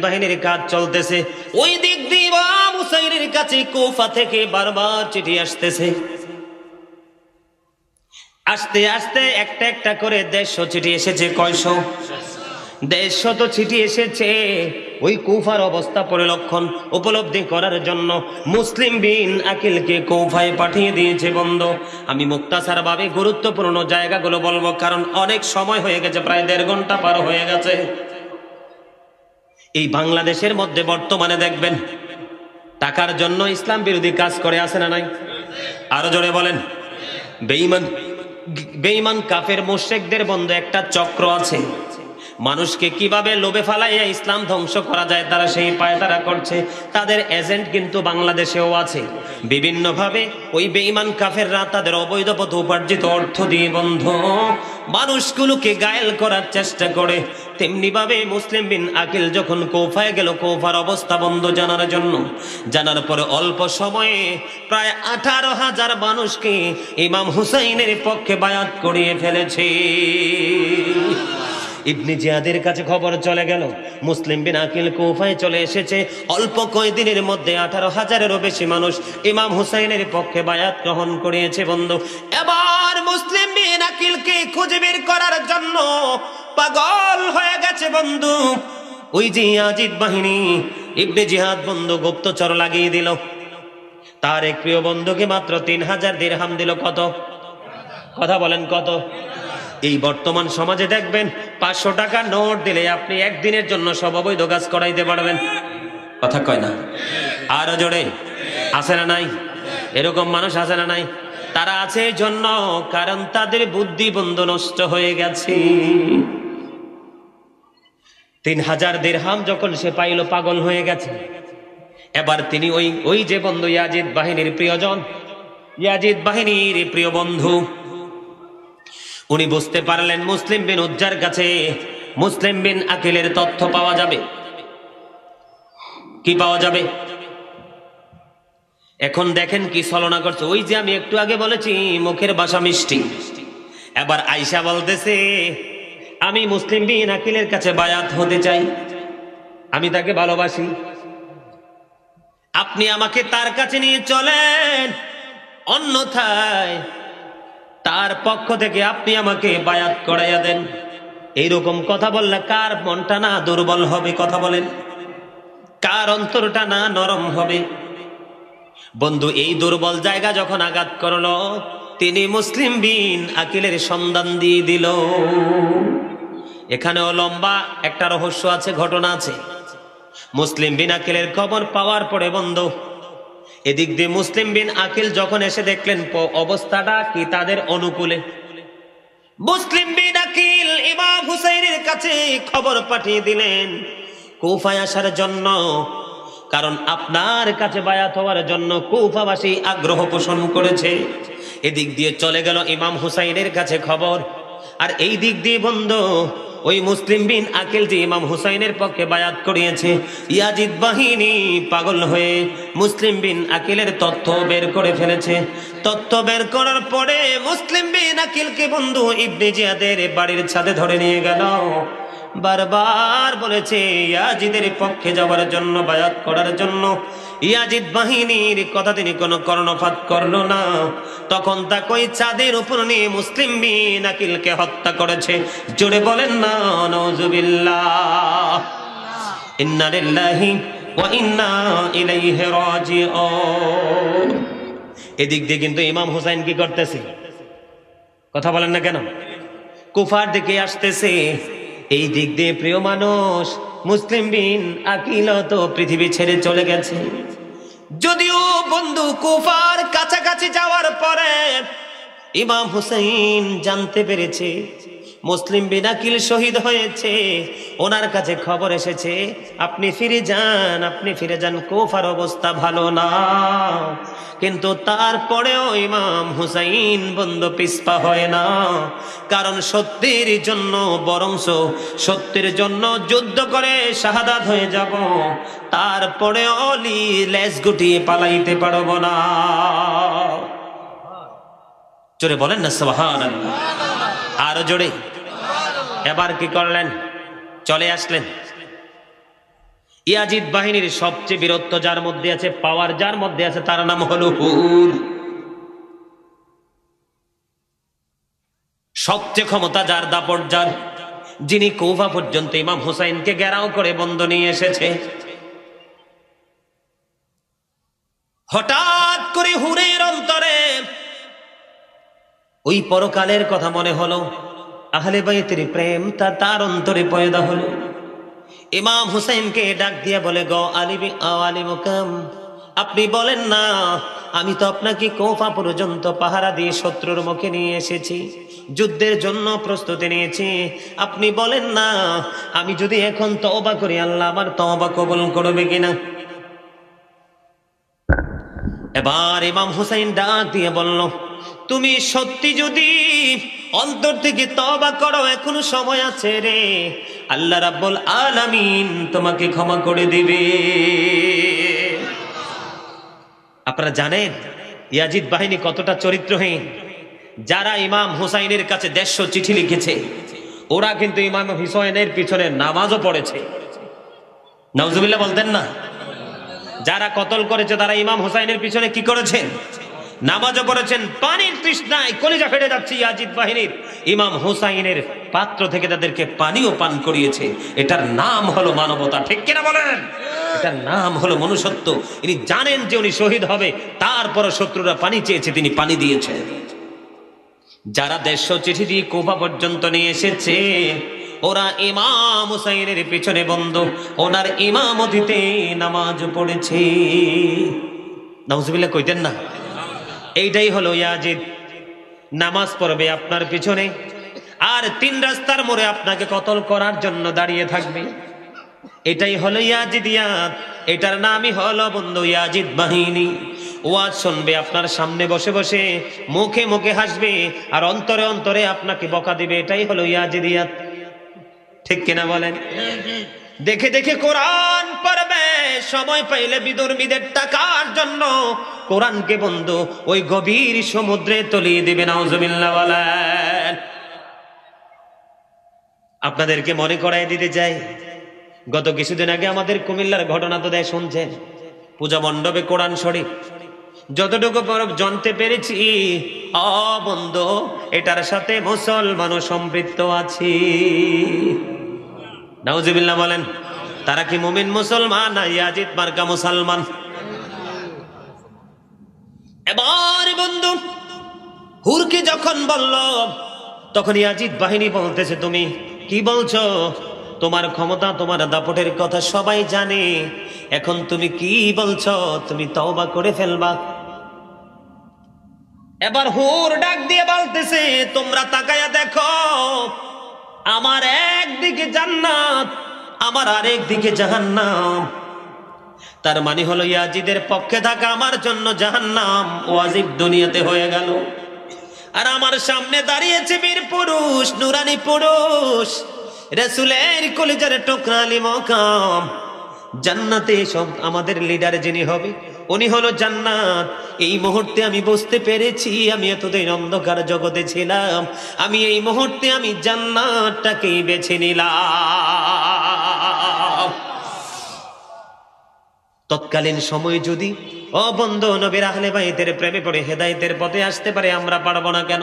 বাহিনীর কাজ চলতেছে। ওই দিক দিয়ে ইমাম হুসাইনের কাছে কুফা থেকে বারবার চিঠি আসতেছে। আস্তে আস্তে একটা একটা করে 150 চিঠি এসেছে। কয়শো? 150 চিঠি এসেছে। ওই কুফার অবস্থা পরিলক্ষণ উপলব্ধি করার জন্য মুসলিম বিন আকিলকে কুফায় পাঠিয়ে দিয়েছে। বন্ধু, আমি মুক্তাসার ভাবে গুরুত্বপূর্ণ জায়গাগুলো বলবো, কারণ অনেক সময় হয়ে গেছে, প্রায় 1.5 ঘন্টা পার হয়ে গেছে। এই বাংলাদেশের মধ্যে বর্তমানে দেখবেন টাকার জন্য ইসলাম বিরোধী কাজ করে, আছে না নাই? আরো জোরে বলেন। বেঈমান কাফের মুশরিকদের বন্ধু একটা চক্র আছে। মানুষকে কিভাবে লোভে ফালাইয়া ইসলাম ধ্বংস করা যায় তারা সেই পায়তারা করছে। তাদের এজেন্ট কিন্তু বাংলাদেশেও আছে। বিভিন্নভাবে ওই বেঈমান কাফেররা তাদের অবৈধ পথে উপার্জিত অর্থ দিয়ে বন্ধু মানুষগুলোকে গায়েল করার চেষ্টা করে। তেমনি ভাবে মুসলিম বিন আকিল যখন কুফায় গেল কুফার অবস্থা বন্ধ জানার জন্য, জানার পরে অল্প সময়ে প্রায় 18,000 মানুষকে ইমাম হুসাইনের পক্ষে বায়াত করিয়ে ফেলেছে। ইবনে জিয়াদের কাছে খবর চলে গেল মুসলিম বিন আকিল কুফায় চলে এসেছে। অল্প কয়েকদিনের মধ্যে 18,000-এরও বেশি মানুষ ইমাম হুসাইনের পক্ষে বায়াত গ্রহণ করিয়েছে। বন্ধু, এবার মুসলিম বিন আকিলকে খুঁজে বের করার জন্য পাগল হয়ে গেছে বন্ধু। ওই যে ইয়াজিদ বাহিনী, ইবনে জিহাদ বন্ধু গুপ্তচর লাগিয়ে দিল। তার এক প্রিয় বন্ধুকে মাত্র 3000 দিরহাম দিল। কত? কথা বলেন কত? এই বর্তমান সমাজে দেখবেন 500 টাকা নোট দিলে আপনি একদিনের জন্য সব অবৈধ কাজ করাইতে পারবেন। কথা কয় না? আরো জোরে। আছে না নাই? এরকম মানুষ আছে না নাই? তারা আছে এই জন্য কারণ তাদের বুদ্ধি বন্ধু নষ্ট হয়ে গেছে। 3000 দিরহাম যখন সে পাইল পাগল হয়ে গেছে। এবার তিনি ওই যে বন্ধু ইয়াজিদ বাহিনীর প্রিয়জন, ইয়াজিদ বাহিনীর প্রিয় বন্ধু, উনি বুঝতে পারলেন মুসলিম বিন উজ্জার কাছে মুসলিম বিন আকিলের তথ্য পাওয়া যাবে। কি পাওয়া যাবে? এখন দেখেন কি ছলনা করছে। ওই যে আমি একটু আগে বলেছি মুখের ভাষা মিষ্টি, এবার আয়েশা বলতেছে আমি মুসলিম বিন আকিলের কাছে বায়াত হতে চাই, আমি তাকে ভালোবাসি, আপনি আমাকে তার কাছে নিয়ে চলেন, অন্যথায় তার পক্ষ থেকে আপনি আমাকে বায়াত করাইয়া দেন। এইরকম কথা বললে কার মনটা না দুর্বল হবে? কথা বলেন, কার অন্তরটা না নরম হবে? বন্ধু, এই দুর্বল জায়গা যখন আঘাত করলো, তিনি মুসলিম বিন আকিলের সন্ধান দিয়ে দিল। এখানেও লম্বা একটা রহস্য আছে, ঘটনা আছে। মুসলিম বিন আকিলের খবর পাওয়ার পরে বন্ধু এদিক দিয়ে মুসলিম বিন আকিল যখন এসে দেখলেন অবস্থাটা কি তাদের অনুকূলে, মুসলিম বিন আকিল ইমাম হুসাইনের কাছে খবর পাঠিয়ে দিলেন কুফায় আসার জন্য, কারণ আপনার কাছে বায়াত হওয়ার জন্য কুফাবাসী আগ্রহ পোষণ করেছে। এদিক দিয়ে চলে গেল ইমাম হুসাইনের কাছে খবর। আর এই দিক দিয়ে বন্ধু ওই মুসলিম বিন আকিল যে ইমাম হুসাইনের পক্ষে বায়াত করিয়েছে, ইয়াজিদ বাহিনী পাগল হয়ে মুসলিম বিন আকিলের তথ্য বের করে ফেলেছে। তথ্য বের করার পরে মুসলিম বিন আকিলকে বন্ধু ইবনে জিয়াদের বাড়ির ছাদে ধরে নিয়ে গেল। বারবার বলেছে ইয়াজিদের পক্ষে যাওয়ার জন্য, বায়াত করার জন্য। ইয়াজিদ বাহিনীর কথা তিনি কোনো কর্ণপাত করলো না। তখন তাকে ওই চাঁদের উপর নিয়ে মুসলিম বিন আকিলকে হত্যা করেছে। জোরে বলেন না নাউজুবিল্লাহ। ইন্না লিল্লাহি ওয়া ইন্না ইলাইহি রাজিউন। এদিক দিয়ে কিন্তু ইমাম হুসাইন কি করতেছে? কথা বলেন না কেন? কুফার দিকে আসতেছে। এই দিক দিয়ে প্রিয় মানুষ মুসলিম বিন আকিল তো পৃথিবী ছেড়ে চলে গেছে। যদিও বন্ধু কুফার কাছাকাছি যাওয়ার পরে ইমাম হুসাইন জানতে পেরেছে মুসলিম বিন আকিল শহীদ হয়েছে। ওনার কাছে খবর এসেছে আপনি ফিরে যান, কুফার অবস্থা ভালো না। কিন্তু তারপরেও ইমাম হুসাইন বন্ধু পিছপা হয় না, কারণ সত্যের জন্য, বরংস সত্যের জন্য যুদ্ধ করে শাহাদাত হয়ে যাব, তারপরে অলি লেজ গুটিয়ে পালাইতে পারব না। জোরে বলেন না সুবহানাল্লাহ, আরো জোরে। এবার কি করলেন? চলে আসলেন। ইয়াজিদ বাহিনীর সবচেয়ে বীরত্ব যার মধ্যে আছে, পাওয়ার যার মধ্যে আছে, তার নাম হলো হুর। সবচেয়ে ক্ষমতা যার, দাপট যার, যিনি কুফা পর্যন্ত ইমাম হুসাইনকে ঘেরাও করে বন্ধ নিয়ে এসেছে। হঠাৎ করে হুরের অন্তরে ওই পরকালের কথা মনে হলো, আহলে বাইতের প্রেম তার অন্তরে পয়দা হলো। ইমাম হুসাইনকে ডাক দিয়ে বলে, গো আলী মুকাম, আপনি বলেন না, আমি তো আপনাকে কুফা পর্যন্ত পাহারা দিয়ে শত্রুর মুখে নিয়ে এসেছি, যুদ্ধের জন্য প্রস্তুতি নিয়েছি। আপনি বলেন না, আমি যদি এখন তওবা করি আল্লাহ আমার তওবা কবুল করবে কিনা? এবার ইমাম হুসাইন ডাক দিয়ে বলল, তুমি সত্যি যদি অন্তর থেকে তওবা করো, এখনো সময় আছে রে, আল্লাহ রাব্বুল আলামিন তোমাকে ক্ষমা করে দিবে। আপনারা জানেন ইয়াজিদ বাহিনী কতটা চরিত্রহীন? যারা ইমাম হুসাইনের কাছে 150 চিঠি লিখেছে, ওরা কিন্তু ইমাম হুসাইনের পিছনে নামাজও পড়েছে। নাউজুবিল্লাহ বলতেন না? যারা কতল করেছে তারা ইমাম হুসাইনের পিছনে কি করেছেন? নামাজও পড়েছেন। পানির তৃষ্ণায় কলিজা ফেটে যাচ্ছে ইয়াজিদ বাহিনীর, ইমাম হুসাইনের পাত্র থেকে তাদেরকে পানিও পান করিয়েছে। এটার নাম হলো মানবতা, ঠিক কিনা বলেন? এটার নাম হলো মনুষ্যত্ব। ইনি জানেন যে উনি শহীদ হবে, তারপর শত্রুরা পানি চেয়েছে, তিনি পানি দিয়েছেন। যারা 150 চিঠি দিয়ে কুফা পর্যন্ত নিয়ে এসেছে, ওরা ইমাম হুসাইনের পিছনে বন্ধ, ওনার ইমামতিতে নামাজ পড়েছে। নাউজুবিল্লাহ কইতেন না? এইটাই হলো ইয়াজিদ। নামাজ পড়বে আপনার পিছনে, আর 3 রাস্তার মোড়ে আপনাকে কতল করার জন্য দাঁড়িয়ে থাকবে। এটাই হলো ইয়াজিদিয়াত। এটার নামই হলো বন্ধু ইয়াজিদ বাহিনী। ওয়াজ শুনবে আপনার সামনে বসে বসে, মুখে মুখে হাসবে, আর অন্তরে অন্তরে আপনাকে বকা দিবে। এটাই হলো ইয়াজিদিয়াত, ঠিক কিনা বলেন? দেখে দেখে কোরআন পড়বে, সময় পাইলে বিধর্মীদের টাকার জন্য কোরআনকে বন্ধু ওই গভীর সমুদ্রে তলিয়ে দিবে। নাউজুবিল্লাহ বলেন। আপনাদেরকে মনে করাই দিতে চাই, গত কিছুদিন আগে আমাদের কুমিল্লার ঘটনা তো দেয় শুনছেন। পূজা মণ্ডপে কোরআন শরীফ, যতটুকু জানতে পেরেছি, বন্ধু এটার সাথে মুসলমানও সম্পৃক্ত আছে। নাউজুবিল্লাহ বলেন। তারা কি মুমিন মুসলমান না ইয়াজিদ মার্কা মুসলমান? এবার বন্ধু হুরকে যখন বলল, তখন ইয়াজিদ বাহিনী বলতেছে, তুমি কি বলছো? তোমার ক্ষমতা, তোমার দাপটের কথা সবাই জানে, এখন তুমি কি বলছো? তুমি তওবা করে ফেলবা। এবার হুর ডাক দিয়ে বলতেছে, তোমরা তাকায়া দেখো, আমার একদিকে জান্নাত, আমার আরেক দিকে জাহান্নাম। তার মানে হলো ইয়াজিদের পক্ষে থাকা আমার জন্য জাহান্নাম ওয়াজিব দুনিয়াতে হয়ে গেল। আর আমার সামনে দাঁড়িয়েছে বীর পুরুষ, নুরানি পুরুষ, রাসূলের কলিজার টুকরা আলী মকাম। জান্নাতে সব আমাদের লিডার যিনি হবে, উনি হলো জান্নাত। এই মুহূর্তে আমি বুঝতে পেরেছি, আমি এতদিন অন্ধকার জগতে ছিলাম, আমি এই মুহূর্তে আমি জান্নাতটাকেই বেছে নিলাম। তৎকালীন সময় যদি বন্ধু নবীর আহলে বাইতের প্রেমে পড়ে হেদায়েতের পথে আসতে পারে, আমরা পারবো না কেন?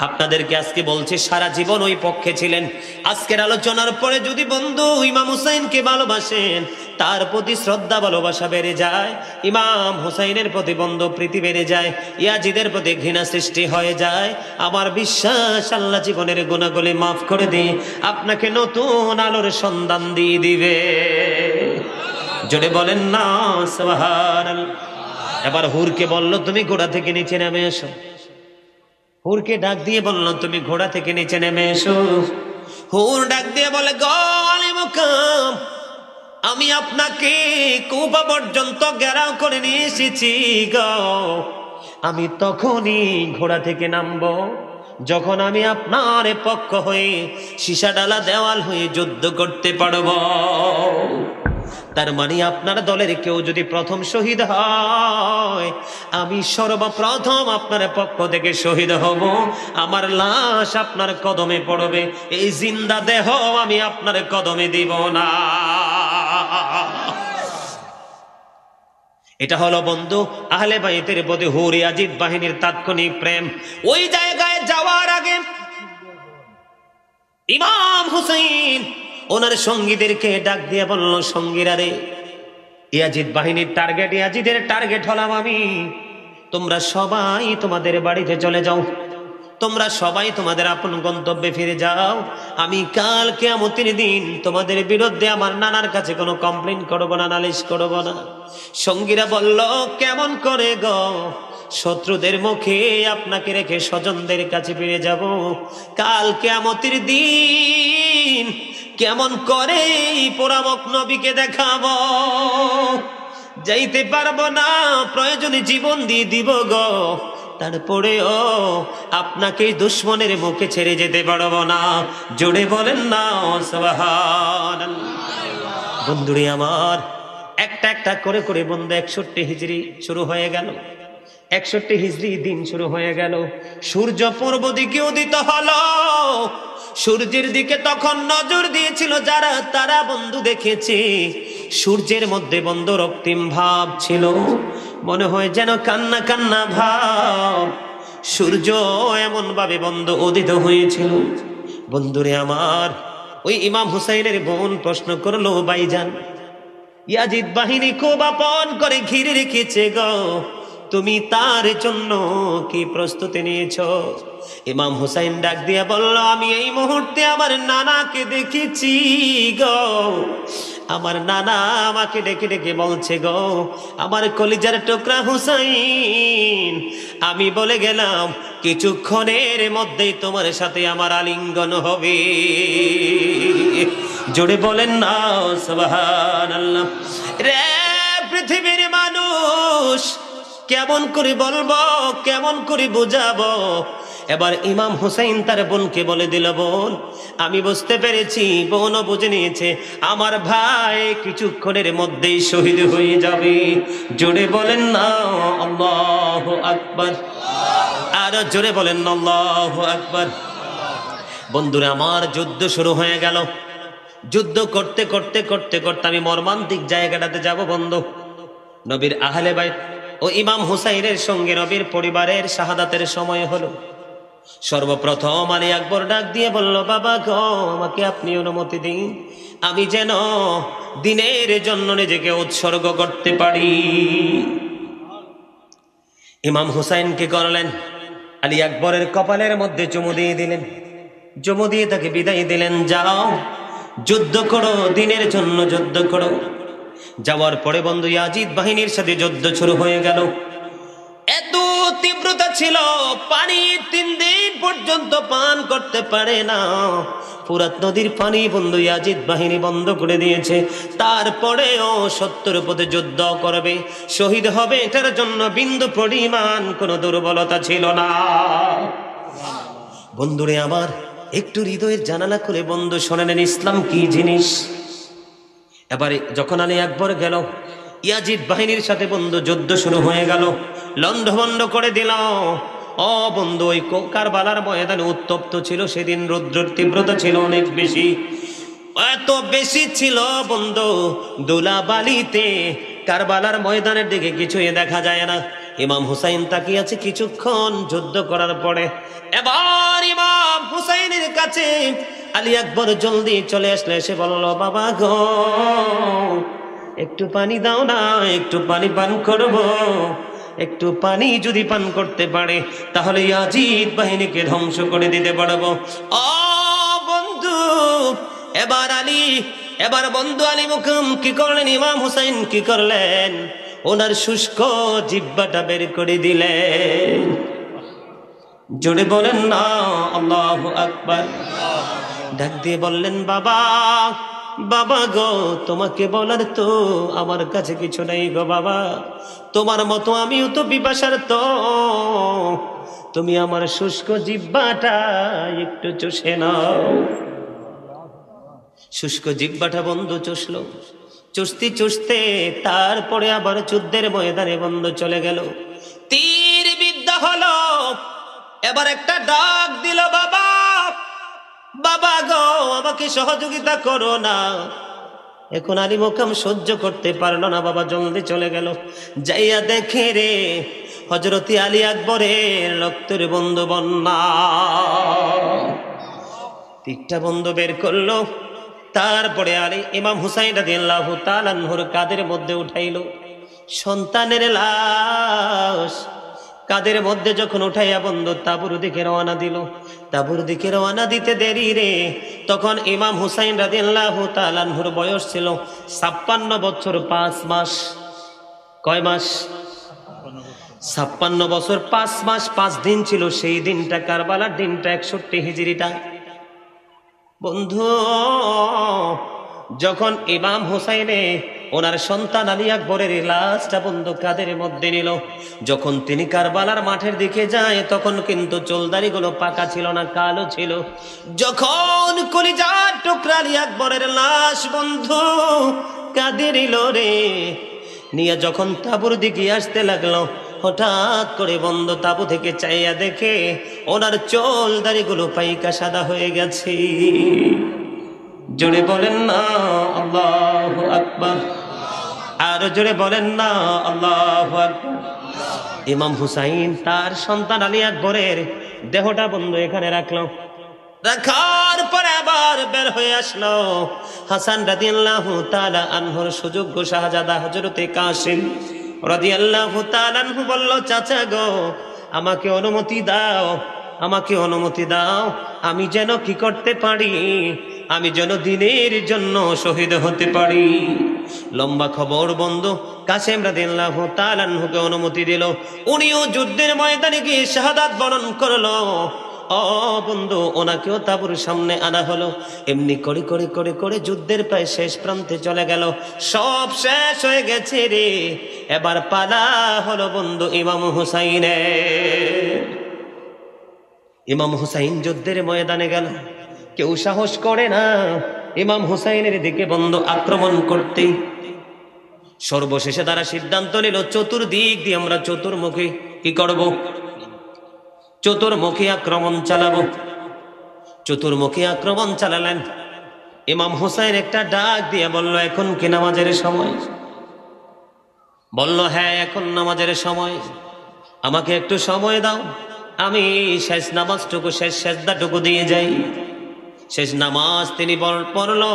আপনাদেরকে আজকে বলছি, সারা জীবন ওই পক্ষে ছিলেন। আজকের আলোচনার পরে যদি বন্ধু ইমাম হুসাইনকে ভালোবাসেন, তার প্রতি শ্রদ্ধা ভালোবাসা বেড়ে যায়, ইমাম হুসাইনের প্রতি বন্ধু প্রীতি বেড়ে যায়, ইয়াজিদের প্রতি ঘৃণা সৃষ্টি হয়ে যায়, আমার বিশ্বাস আল্লাহ জীবনের গুনাহগুলি মাফ করে দিয়ে আপনাকে নতুন আলোর সন্ধান দিয়ে দিবে। জোরে বলেন না সুবহানাল্লাহ। এবার হুরকে বলল তুমি ঘোড়া থেকে নিচে নেমে এসো। হুরকে ডাক দিয়ে বলল তুমি ঘোড়া থেকে নিচে নেমে এসো। হুর ডাক দিয়ে বলে গো আলী মুকাম, আমি আপনাকে কুবা পর্যন্ত ঘেরাও করে নিয়ে এসেছি গো। আমি তখনই ঘোড়া থেকে নামবো যখন আমি আপনার পক্ষ হয়ে সীসা ডালা দেওয়াল হয়ে যুদ্ধ করতে পারবো। তার মানে আপনার দলের কেউ যদি প্রথম শহীদ হয়, আমি সর্বপ্রথম আপনার পক্ষ থেকে শহীদ হব। আমার লাশ আপনার কদমে পড়বে, এই জিন্দা দেহ আমি আপনার কদমে দিব না। এটা হলো বন্ধু আহলে বাইতের প্রতি হুর ইয়াজিদ বাহিনীর তাৎক্ষণিক প্রেম। ওই জায়গায় যাওয়ার আগে ইমাম হুসাইন ওনার সঙ্গীদেরকে ডাক দিয়ে বলল, সঙ্গীরা রে, ইয়াজিদ বাহিনীর টার্গেট, ইয়াজিদের টার্গেট হলাম আমি। তোমরা সবাই তোমাদের বাড়িতে চলে যাও, তোমরা সবাই তোমাদের আপন গন্তব্যে ফিরে যাও। আমি কাল কিয়ামতের দিন তোমাদের বিরুদ্ধে আমার নানার কাছে কোনো কমপ্লেইন করব না, নালিশ করব না। সঙ্গীরা বলল, কেমন করে গো, শত্রুদের মুখে আপনাকে রেখে স্বজনদের কাছে ফিরে যাব? কাল কিয়ামতের দিন কেমন করে পোড়ামক নবীকে দেখাবো? যাইতে পারবো না, প্রয়োজনে জীবন দিয়ে দিব গো, তারপরেও আপনাকে দুশ্মনের মুখে ছেড়ে যেতে পারবো না। জোরে বলেন না সুবহানাল্লাহ। বন্ধুরে আমার, একটা একটা করে করে বন্ধু 61 হিজরি শুরু হয়ে গেল। 61 হিজরি দিন শুরু হয়ে গেল। সূর্য পূর্ব দিকে উদিত হলো। সূর্যের দিকে তখন নজর দিয়েছিল যারা, তারা বন্ধু দেখেছে সূর্যের মধ্যে বন্ধু রক্তিম ভাব ছিল, মনে হয় যেন কান্না কান্না ভাব। সূর্য এমন ভাবে বন্ধু উদিত হয়েছিল। বন্ধুরে আমার, ওই ইমাম হুসাইনের বোন প্রশ্ন করলো, ভাইজান ইয়াজিদ বাহিনী খুব আপন করে ঘিরে রেখেছে গো, তুমি তার জন্য কি প্রস্তুতি নিয়েছো? ইমাম হুসাইন ডাক দিয়ে বলল, আমি এই মুহূর্তে আমার নানাকে দেখেছি গো। আমার নানা আমাকে ডেকে ডেকে বলছে গো, আমার কলিজার টুকরা হুসাইন, আমি বলে গেলাম কিছুক্ষণের মধ্যেই তোমার সাথে আমার আলিঙ্গন হবে। জোরে বলেন না সুবহানাল্লাহ। রে পৃথিবীর মানুষ, কেমন করে বলবো, কেমন করে বুঝাবো? এবার ইমাম হুসাইন তার বোনকে বলে দিল, বোন আমি বুঝতে পেরেছি। বোনও বুঝে নিয়েছে আমার ভাই কিছুক্ষণের মধ্যেই শহীদ হয়ে যাবে। জোরে বলেন না আল্লাহু আকবার। আর জোরে বলেন না আল্লাহু আকবার। বন্ধুরা আমার, যুদ্ধ শুরু হয়ে গেল। যুদ্ধ করতে করতে করতে করতে আমি মর্মান্তিক জায়গাটাতে যাব বন্ধু। নবীর আহলে বাইত ও ইমাম হুসাইনের সঙ্গে নবীর পরিবারের শাহাদাতের সময় হলো। সর্বপ্রথম আলী আকবর ডাক দিয়ে বলল, বাবা গো, আমাকে আপনি অনুমতি দিন, আমি যেন দিনের জন্য নিজেকে উৎসর্গ করতে পারি। ইমাম হুসাইনকে করলেন, আলী আকবরের কপালের মধ্যে চুমু দিয়ে দিলেন, চুমু দিয়ে তাকে বিদায় দিলেন, যাও যুদ্ধ করো, দিনের জন্য যুদ্ধ করো। যাওয়ার পরে বন্ধু ইয়াজিদ বাহিনীর সাথে যুদ্ধ শুরু হয়ে গেল। এত তীব্রতা ছিল, পানি 3 দিন পর্যন্ত পান করতে পারে না। ফুরাত নদীর পানি বন্ধু ইয়াজিদ বাহিনী বন্ধ করে দিয়েছে। তারপরেও সত্যের পথে যুদ্ধ করবে, শহীদ হবে, এটার জন্য বিন্দু পরিমাণ কোনো দুর্বলতা ছিল না। বন্ধুরে আমার, একটু হৃদয়ের জানালা খুলে বন্ধু শুনে নেন ইসলাম কি জিনিস। এবারে যখন আলী আকবর গেল, ইয়াজিদ বাহিনীর সাথে বন্ধু যুদ্ধ শুরু হয়ে গেল, লন্ডভন্ড করে দিল। ও বন্ধু, ওই কারবালার ময়দানে উত্তপ্ত ছিল সেদিন, রৌদ্রের তীব্রতা ছিল অনেক বেশি, এত বেশি ছিল বন্ধু, ধুলাবালিতে কারবালার ময়দানের দিকে কিছুই দেখা যায় না। ইমাম হুসাইন তাকিয়ে আছে। কিছুক্ষণ যুদ্ধ করার পরে এবার ইমাম হুসাইনের কাছে আলী আকবর জলদি চলে আসলে, এসে বলল, বাবা গো, একটু পানি দাও না, একটু পানি পান করব। একটু পানি যদি পান করতে পারে তাহলে ইয়াজিদ বাহিনীকে ধ্বংস করে দিতে পারবো। ও বন্ধু, এবার আলী এবার বন্ধু আলী মুকাম কি করলেন, ইমাম হুসাইন কি করলেন, ওনার শুষ্ক জিহ্বাটা বের করে দিলেন। জোরে বলেন না আল্লাহু আকবার। ডাক দিয়ে বললেন, বাবা বাবা গো, তোমাকে বলার তো আমার কাছে কিছু নেই গো বাবা, তোমার মতো আমিও তো পিপাসার, তো তুমি আমার শুষ্ক জিহ্বাটা একটু চুষে নাও। শুষ্ক জিহ্বাটা বন্ধু চুষলো, চুষতে চুষতে তারপরে আবার যুদ্ধের ময়দানে বন্ধু চলে গেল, তীর বিদ্যা হলো। এবার একটা ডাক দিল, বাবা বাবা গো, আমাকে সহযোগিতা করো না। এখন আলী মোকাম সহ্য করতে পারলো না, বাবা জলদি চলে গেল। যাইয়া দেখে রে হযরতে আলী আকবরের রক্তের বন্ধু বন্যা। তীরটা বন্ধু বের করলো, তারপরে আলী ইমাম হুসাইন রাদিয়াল্লাহু তাআলা আনহুর কাঁধের মধ্যে উঠাইলো। সন্তানের লাশ কাদের মধ্যে যখন উঠাইয়া বন্ধু তাবুর দিকে রওনা দিল। তাবুর দিকে রওনা দিতে দেরি রে, তখন ইমাম হুসাইন রাদিয়াল্লাহু তাআলা আনহুর বয়স ছিল 56 বছর 5 মাস। কয় মাস? 56 বছর 5 মাস 5 দিন ছিল সেই দিনটা, কারবালার দিনটা 61 হিজরিটা। বন্ধু যখন ইমাম হুসাইনে ওনার সন্তান আলী আকবরের লাশটা বন্ধু কাদের মধ্যে নিল, যখন তিনি কারবালার মাঠের দিকে যায় তখন কিন্তু চুলদাড়িগুলো পাকা ছিল না, কালো ছিল। যখন কলিজার টুকরা আলী আকবরের লাশ বন্ধু কাঁধে নিল রে, নিয়ে যখন তাঁবুর দিকে আসতে লাগলো, হঠাৎ করে বন্ধু তাঁবু থেকে চাইয়া দেখে ওনার চুলদাড়িগুলো পাইকা সাদা হয়ে গেছে। জোরে বলেন না আল্লাহু আকবার। আর জোরে বলেন না আল্লাহু আকবার। ইমাম হুসাইন তার সন্তান আলী আকবরের দেহটা বন্ধু এখানে রাখলো, রাখার পরে আবার বের হয়ে আসলো হাসান রাদিয়াল্লাহু তাআলা আনহুর সুযোগ্য শাহজাদা হযরতে কাসিম রাদিয়াল্লাহু তাআলা আনহু বলল, চাচা গো আমাকে অনুমতি দাও, আমাকে অনুমতি দাও, আমি যেন কি করতে পারি, আমি যেন দ্বীনের জন্য শহীদ হতে পারি। লম্বা খবর বন্ধু কাসেম রাদিয়াল্লাহু তাআলা আনহুকে অনুমতি দিল, উনিও যুদ্ধের ময়দানে গিয়ে শাহাদাত বরণ করলো। ও বন্ধু ওনাকেও তাঁবুর সামনে আনা হলো। এমনি করে করে করে করে যুদ্ধের প্রায় শেষ প্রান্তে চলে গেল, সব শেষ হয়ে গেছে রে। এবার পালা হলো বন্ধু ইমাম হুসাইনের। ইমাম হুসাইন যুদ্ধের ময়দানে গেল, কেউ সাহস করে না ইমাম হুসাইনের দিকে বন্ধু আক্রমণ করতে। সর্বশেষে তারা সিদ্ধান্ত নিল চতুর্দিক দিয়ে আমরা চতুর্মুখী কি করব, চতুর্মুখী আক্রমণ চালাবো। চতুর্মুখী আক্রমণ চালালেন। ইমাম হুসাইন একটা ডাক দিয়ে বলল, এখন কি নামাজের সময়? বলল, হ্যাঁ এখন নামাজের সময়, আমাকে একটু সময় দাও, আমি শেষ নামাজটুকু শেষ সেজদাটুকু দিয়ে যাই। শেষ নামাজ তিনি পড়লো।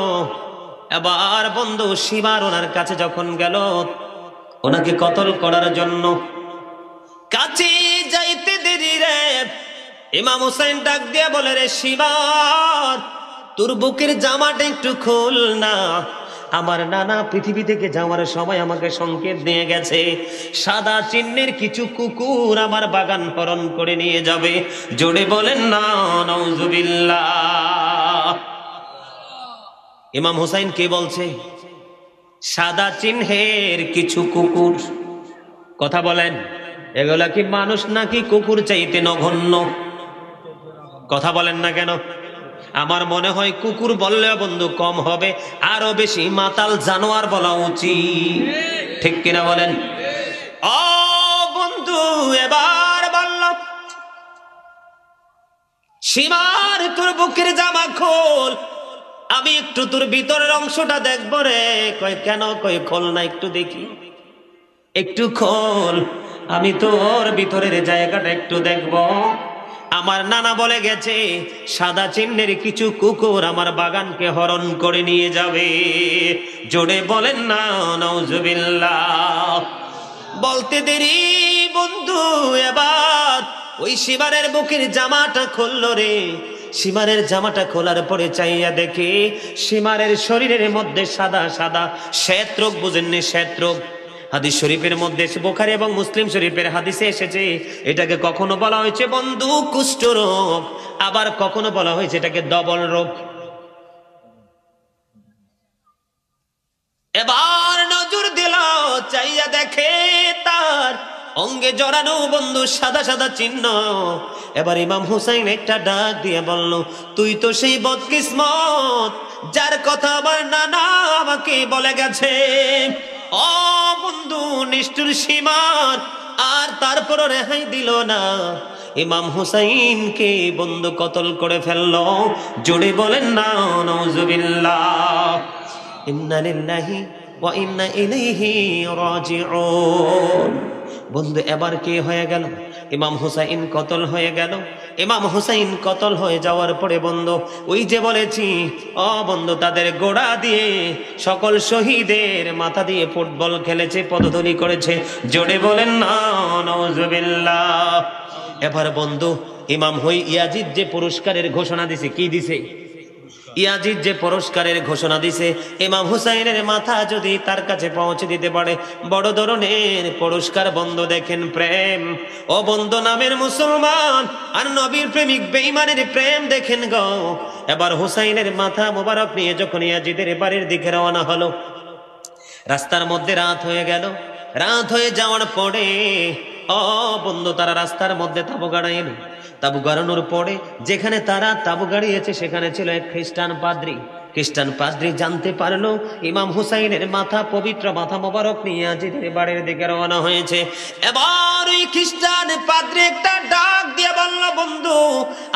এবার বন্ধু শিবার ওনার কাছে যখন গেল ওনাকে কতল করার জন্য, কাছে যাইতে দেরি রে, ইমাম হুসাইন ডাক দিয়ে বলে, রে শিবার তোর বুকের জামাটা একটু খোল না, আমার নানা পৃথিবী থেকে যাওয়ার সময় আমাকে সংকেত দিয়ে গেছে, সাদা চিহ্নের কিছু কুকুর আমার বাগান হরণ করে নিয়ে যাবে। জোরে বলেন না নাউজুবিল্লাহ। ইমাম হুসাইন কে বলছে? সাদা চিহ্নের কিছু কুকুর। কথা বলেন, এগুলা কি মানুষ নাকি কুকুর চাইতে নগণ্য? কথা বলেন না কেন? আমার মনে হয় কুকুর বললে বন্ধু কম হবে, আরো বেশি মাতাল জানোয়ার বলা উচিত, ঠিক কিনা বলেন? ও বন্ধু এবার বলল, সীমার তোর বুকের জামা খোল, আমি একটু তোর ভিতরের অংশটা দেখবো রে। কয় কেন? কয় খোল না একটু দেখি, একটু খোল, আমি তোর ভিতরের জায়গাটা একটু দেখবো। আমার নানা বলে গেছে সাদা চিহ্নের কিছু কুকুর আমার বাগানকে হরণ করে নিয়ে যাবে। জোরে বলেন না নাউজুবিল্লাহ। বলতে দেরি বন্ধু এবার ওই শিবারের বুকের জামাটা খুললো রে। সীমারের জামাটা খোলার পরে চাইয়া দেখে সীমারের শরীরের মধ্যে সাদা সাদা শ্বেত রোগ, বুঝেননি শ্বেত রোগ। হাদিস শরীফের মধ্যে, বুখারী এবং মুসলিম শরীফের হাদিসে এসেছে, এটাকে কখনো বলা হয়েছে বন্ধু কুষ্ঠ রোগ, আবার কখনো বলা হয়েছে এটাকে ডবল রোগ। এবার নজর দিল, চাইয়া দেখে তার অঙ্গে জড়ানো বন্ধু সাদা সাদা চিহ্ন। এবার ইমাম হুসাইন একটা ডাক দিয়ে বলল, তুই তো সেই বদকিসমত যার কথা আমার নানা আমাকে বলে গেছে। ও বন্ধু, নিষ্ঠুর সীমার আর তারপরও রেহাই দিল না, ইমাম হুসাইনকে বন্ধু কতল করে ফেললো। জোরে বলেন না নাউজুবিল্লাহ। ইন্না লিল্লাহি ওয়া ইন্না ইলাইহি রাজিউন। বন্ধু এবার কি হয়ে গেল? ইমাম হুসাইন কতল হয়ে গেল। ইমাম হুসাইন কতল হয়ে যাওয়ার পরে বন্ধু, ওই যে বলেছি ও বন্ধু, তাদের গোড়া দিয়ে সকল শহীদের মাথা দিয়ে ফুটবল খেলেছে, পদধূলি করেছে। জোরে বলেন না নাউজুবিল্লাহ। এবার বন্ধু ইমাম ইয়াজিদ যে পুরস্কারের ঘোষণা দিছে, কি দিছে? ইয়াজিদ যে পুরস্কারের ঘোষণা দিছে, ইমাম হুসাইনের মাথা যদি তার কাছে পৌঁছে দিতে পারে, বড় ধরনের পুরস্কার। বন্ধু দেখেন প্রেম, ও বন্ধু নামের মুসলমান আর নবীর প্রেমিক বেঈমানের প্রেম দেখেন গো। এবার হুসাইনের মাথা মোবারক নিয়ে যখন ইয়াজিদের বাড়ির দিকে রওনা হলো, রাস্তার মধ্যে রাত হয়ে গেল। রাত হয়ে যাওয়ার পরে ও বন্ধু তারা রাস্তার মধ্যে তাবু গাড়াইল। তাবু গাড়ানোর পরে যেখানে তারা তাবু গাড়িয়েছে সেখানে ছিল এক খ্রিস্টান পাদ্রী। খ্রিস্টান পাদ্রী জানতে পারলো ইমাম হুসাইনের মাথা, পবিত্র মাথা মোবারক নিয়ে ইয়াজিদের বাড়ির দিকে রওনা হয়েছে। এবার ওই খ্রিস্টান পাদ্রী একটা ডাক দিয়ে বলল, বন্ধু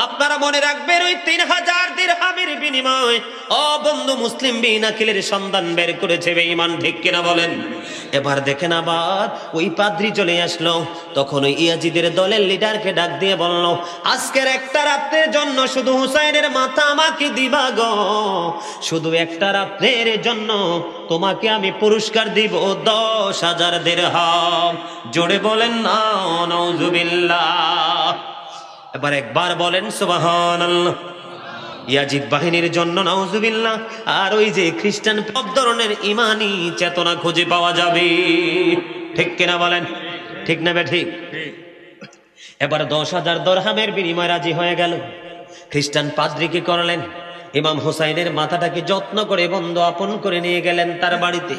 আপনারা মনে রাখবেন ওই 3000 দিরহামের বিনিময় ও বন্ধু মুসলিম বিন আকিলের সন্ধান বের করেছে বেঈমান, ঠিক কিনা বলেন? এবার দেখেন আবার ওই পাদ্রী চলে আসলো। তখন ওই ইয়াজিদের দলের লিডারকে ডাক দিয়ে বলল, আজকের একটা রাতের জন্য শুধু হুসাইনের মাথা আমাকে দিবা গো, শুধু একটা রাতের জন্য তোমাকে আমি পুরস্কার দিব 10,000 দিরহাম। জোরে বলেন না নাউজুবিল্লাহ। এবার একবার বলেন সুবহানাল্লাহ। ইয়াজিদ বাহিনীর জন্য নাউজুবিল্লাহ। আর ওই যে খ্রিস্টান সব ধরনের ইমানি চেতনা খুঁজে পাওয়া যাবে, ঠিক কিনা বলেন? ঠিক না ঠিক? এবার 10,000 দিরহামের বিনিময়ে রাজি হয়ে গেল। খ্রিস্টান পাদ্রী কি করলেন? ইমাম হুসাইনের মাথাটাকে যত্ন করে বন্ধু আপন করে নিয়ে গেলেন তার বাড়িতে।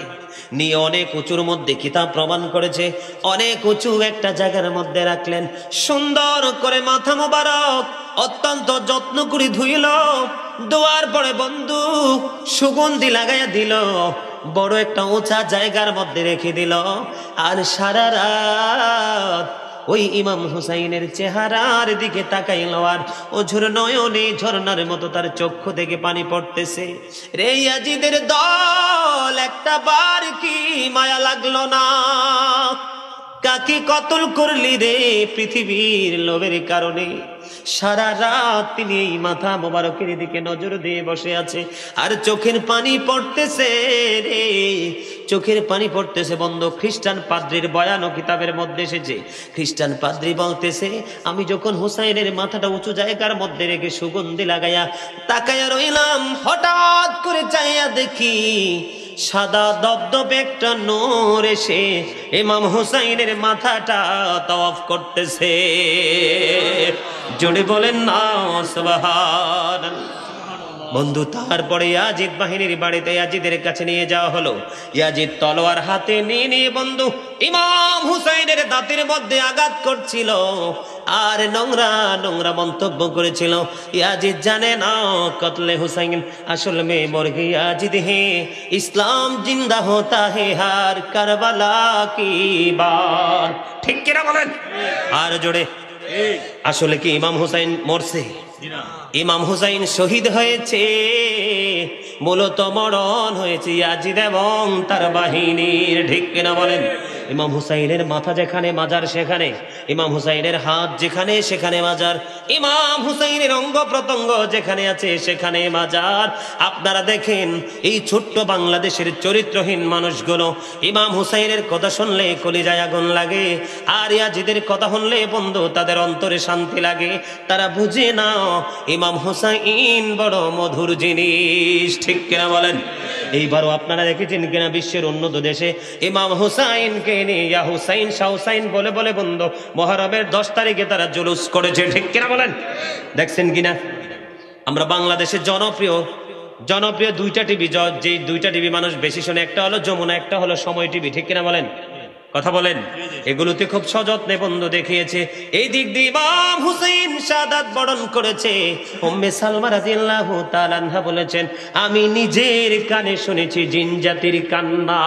নিয়ে অনেক উঁচুর মধ্যে, কিতাব প্রমাণ করেছে অনেক উঁচু একটা জায়গার মধ্যে রাখলেন। সুন্দর করে মাথা মোবারক অত্যন্ত যত্ন করে ধুইল। ধোয়ার পরে বন্ধু সুগন্ধি লাগাইয়া দিল, বড় একটা উঁচা জায়গার মধ্যে রেখে দিল। আর সারা রাত ওই ইমাম হুসাইনের চেহারার দিকে তাকাইল, আর ওঝুর নয়নে ঝর্ণার মতো তার চক্ষু থেকে পানি পড়তেছে। রে ইয়াজিদের দল, একটা বার কি মায়া লাগলো না? কাকে কতল করলি রে পৃথিবীর লোভের কারণে? সারা রাত তিনি এই মাথা মোবারকের দিকে নজর দিয়ে বসে আছে, আর চোখের পানি পড়তেছে রে, চোখের পানি পড়তেছে। বন্ধু খ্রিস্টান পাদ্রীর বয়ান ও কিতাবের মধ্যে এসেছে, খ্রিস্টান পাদ্রী বলতেছে, আমি যখন হুসাইনের মাথাটা উঁচু জায়গার মধ্যে রেখে সুগন্ধি লাগাইয়া তাকাইয়া রইলাম, হঠাৎ করে চাইয়া দেখি সাদা দবদবে একটা নূর এসে ইমাম হুসাইনের মাথাটা তাওয়াফ করতেছে। জোরে বলেন না সুবহানাল্লাহ। বন্ধু তারপরে ইয়াজিদ বাহিনীর বাড়িতে ইয়াজিদের কাছে নিয়ে যাওয়া হলো। ইয়াজিদ তলোয়ার হাতে নিয়ে বন্ধু ইমাম হুসাইনের দাঁতের মধ্যে আঘাত করছিল আর নোংরা নোংরা মন্তব্য করেছিল। ইয়াজিদ জানে না কতলে হুসাইন আসল মে মর গে ইয়াজিদ হে, ইসলাম জিন্দা হোতা হে হার কারবালা কি বাত। ঠিক কিনা বলেন? আর জোরে। আসলে কি ইমাম হুসাইন মরছে? ইমাম হুসাইন শহীদ হয়েছে, মূলত মরণ হয়েছে ইয়াজিদ এবং তার বাহিনীর। ঠিক কিনা বলেন? ইমাম হুসাইনের মাথা যেখানে মাজার সেখানে, ইমাম হুসাইনের হাত যেখানে সেখানে মাজার, ইমাম হুসাইনের অঙ্গ প্রত্যঙ্গ যেখানে আছে সেখানে মাজার। আপনারা দেখেন এই ছোট্ট বাংলাদেশের চরিত্রহীন মানুষগুলো ইমাম হুসাইনের কথা শুনলে কলিজায় আগুন লাগে, আর ইয়াজিদের কথা শুনলে বন্ধু তাদের অন্তরে শান্তি লাগে। তারা বুঝে না ইমাম হুসাইন বড় মধুর জিনিস, ঠিক কিনা বলেন? এইবারও আপনারা দেখেছেন কিনা বিশ্বের উন্নত দেশে ইমাম হুসাইনকে নিয়ে ইয়া হুসাইন শাহ হুসাইন বলে বলে বন্ধু মুহররমের 10 তারিখে তারা জুলুস করেছে, ঠিক কিনা বলেন? দেখছেন কিনা? আমরা বাংলাদেশের জনপ্রিয় দুইটা টিভি, যে দুইটা টিভি মানুষ বেশি শোনে, একটা হলো যমুনা, একটা হলো সময় টিভি, ঠিক কিনা বলেন? কথা বলেন। এগুলোতে খুব সযত্নে বন্ধু দেখিয়েছে এই দিক দিয়ে ইমাম হুসাইন শাহাদাত বরণ করেছে। উম্মে সালমা রাদিয়াল্লাহু তাআলা আনহা বলেছেন, আমি নিজের কানে শুনেছি জিন জাতির কান্না।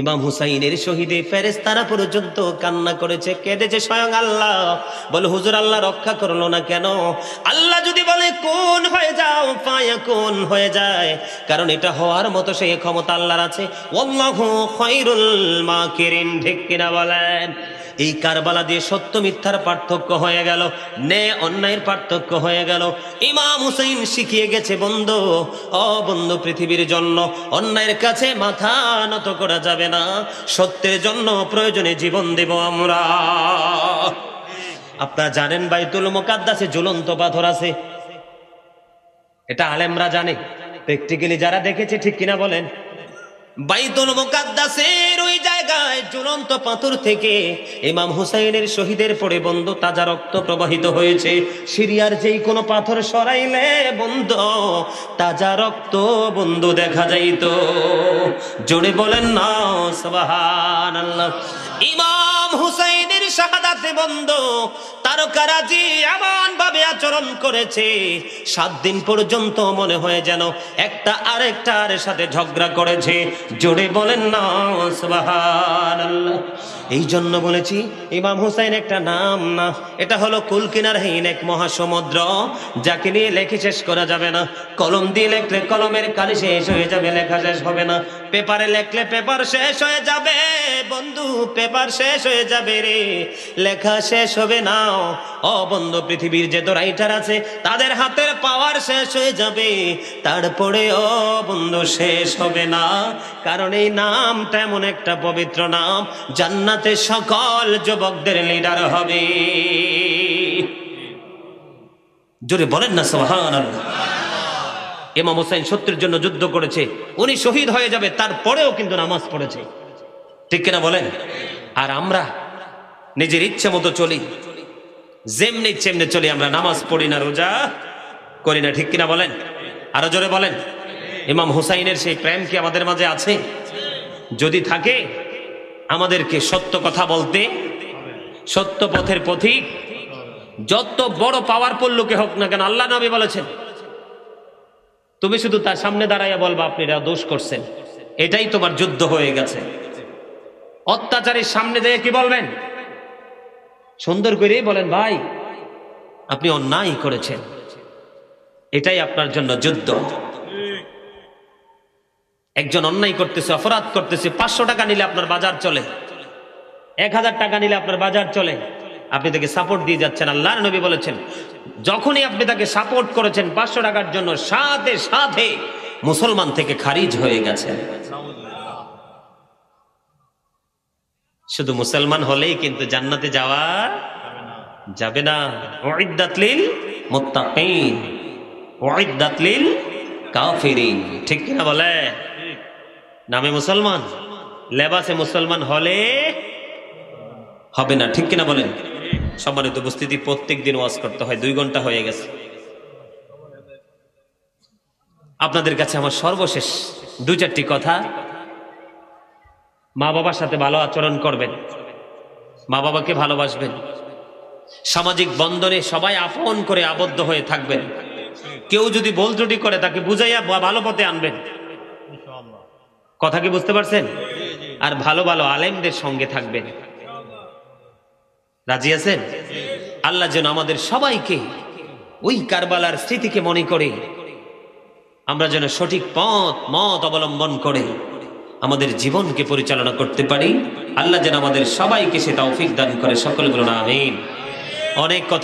ইমাম হুসাইনের শহীদে ফেরেশতারা পর্যন্ত কান্না করেছে, কেঁদেছে স্বয়ং আল্লাহ। বলে হুজুর আল্লাহ রক্ষা করলো না কেন? আল্লাহ যদি বলে কোন হয়ে যাও, ফায়াকুন হয়ে যায়, কারণ এটা হওয়ার মতো সেই ক্ষমতা আল্লাহর আছে। ওয়াল্লাহু খায়রুল মাকিরিন, ঠিক কিনা বলেন? এই কারবালা দিয়ে সত্য মিথ্যার পার্থক্য হয়ে গেল, ন্যায় অন্যায়ের পার্থক্য হয়ে গেল। ইমাম হুসাইন শিখিয়ে গেছে বন্ধু, ও বন্ধু, পৃথিবীর জন্য অন্যায়ের কাছে মাথা নত করা যাবে না, সত্যের জন্য প্রয়োজনে জীবন দেব আমরা। আপনারা জানেন বাইতুল মুকাদ্দাসে ঝুলন্ত পাথর আছে, এটা আলেমরা জানে, প্র্যাকটিক্যালি যারা দেখেছে, ঠিক কিনা বলেন? বাইতুল মুকাদ্দাসের ওই জায়গায় ঝুলন্ত পাথর থেকে ইমাম হুসাইনের শহীদের পড়ে বন্ধু তাজা রক্ত প্রবাহিত হয়েছে। সিরিয়ার যেই কোনো পাথর সরাইলে বন্ধু তাজা রক্ত বন্ধু দেখা যাইতো। জোরে বলেন না সুবহানাল্লাহ। ইমাম হুসাইনের শাহাদাতে বন্ধু তারকারাজি এমন ভাবে আচরণ করেছে, 7 দিন পর্যন্ত মনে হয় যেন একটা আরেকটার সাথে ঝগড়া করেছে। জোরে বলেন না সুবহানাল্লাহ। এই জন্য বলেছি ইমাম হুসাইন একটা নাম না, এটা হলো কুল কিনারহীন এক মহাসমুদ্র, যাকে নিয়ে লেখে শেষ করা যাবে না। কলম দিয়ে লেখলে কলমের কালি শেষ হয়ে যাবে, লেখা শেষ হবে না। পেপারে লেখলে পেপার শেষ হয়ে যাবে বন্ধু, পেপার শেষ হয়ে যাবে রে, লেখা শেষ হবে না। ও বন্ধু, পৃথিবীর যে রাইটার আছে তাদের হাতের পাওয়ার শেষ হয়ে যাবে, তারপরে ও বন্ধু শেষ হবে না। কারণ এই নামটা এমন একটা পবিত্র নাম, জান্নাতে সকল যুবকদের লিডার হবে। জোরে বলেন না সুবহানাল্লাহ। ইমাম হুসাইন সত্যের জন্য যুদ্ধ করেছে, উনি শহীদ হয়ে যাবে, তারপরেও কিন্তু নামাজ পড়েছে, ঠিক কিনা বলেন? আর আমরা নিজের ইচ্ছে মতো চলি, যেমনি চেমনে চলি, আমরা নামাজ পড়ি না, রোজা করি না, ঠিক কিনা বলেন? আরো জোরে বলেন। ইমাম হুসাইনের সেই প্রেম কি আমাদের মাঝে আছে? যদি থাকে আমাদেরকে সত্য কথা বলতে, সত্য পথের পথিক, যত বড় পাওয়ারফুল লোকে হোক না কেন, আল্লাহ নবী বলেছেন তুমি শুধু তার সামনে দাঁড়াইয়া বলবা আপনি এটা দোষ করছেন, এটাই তোমার যুদ্ধ হয়ে গেছে। অত্যাচারীর সামনে দিয়ে কি বলবেন? সুন্দর করে বলেন ভাই আপনি অন্যায় করেছেন, এটাই আপনার জন্য যুদ্ধ। একজন অন্যায় করতেছে, অপরাধ করতেছে, 500 টাকা নিলে আপনার বাজার চলে, 1000 টাকা নিলে আপনার বাজার চলে, আপনি তাকে সাপোর্ট দিয়ে যাচ্ছেন। আল্লাহর নবী বলেছেন যখনই আপনি তাকে সাপোর্ট করেছেন 500 টাকার জন্য, সাথে সাথে মুসলমান থেকে খারিজ হয়ে গেছে। শুধু মুসলমান হলেই কিন্তু জান্নাতে যাওয়া যাবে না। উইদ্দাত লিল মুত্তাকিন, উইদ্দাত লিল কাফিরিন, ঠিক কিনা বলে? নামে মুসলমান, লেবাসে মুসলমান হলে হবে না, ঠিক কিনা বলেন? সম্মানিত উপস্থিতি, প্রত্যেক দিন ওয়াজ করতে হয়, 2 ঘন্টা হয়ে গেছে। আপনাদের কাছে আমার সর্বশেষ 2-4টি কথা। মা বাবার সাথে ভালো আচরণ করবেন, মা বাবাকে ভালোবাসবেন, সামাজিক বন্ধনে সবাই আপন করে আবদ্ধ হয়ে থাকবেন। কেউ যদি ভুল ত্রুটি করে তাকে বুঝাইয়া ভালো পথে আনবেন। কথা কি বুঝতে পারছেন? আর ভালো ভালো আলেমদের সঙ্গে থাকবেন। রাজি আছেন? আল্লাহ যেন আমাদের সবাইকে ওই কারবালার স্মৃতিকে মনে করে আমরা যেন সঠিক মত অবলম্বন করে আমাদের জীবনকে পরিচালনা করতে পারি। আল্লাহ যেন আমাদের সবাইকে সে তৌফিক দান করে। সকলে বলুন আমিন। অনেক কথা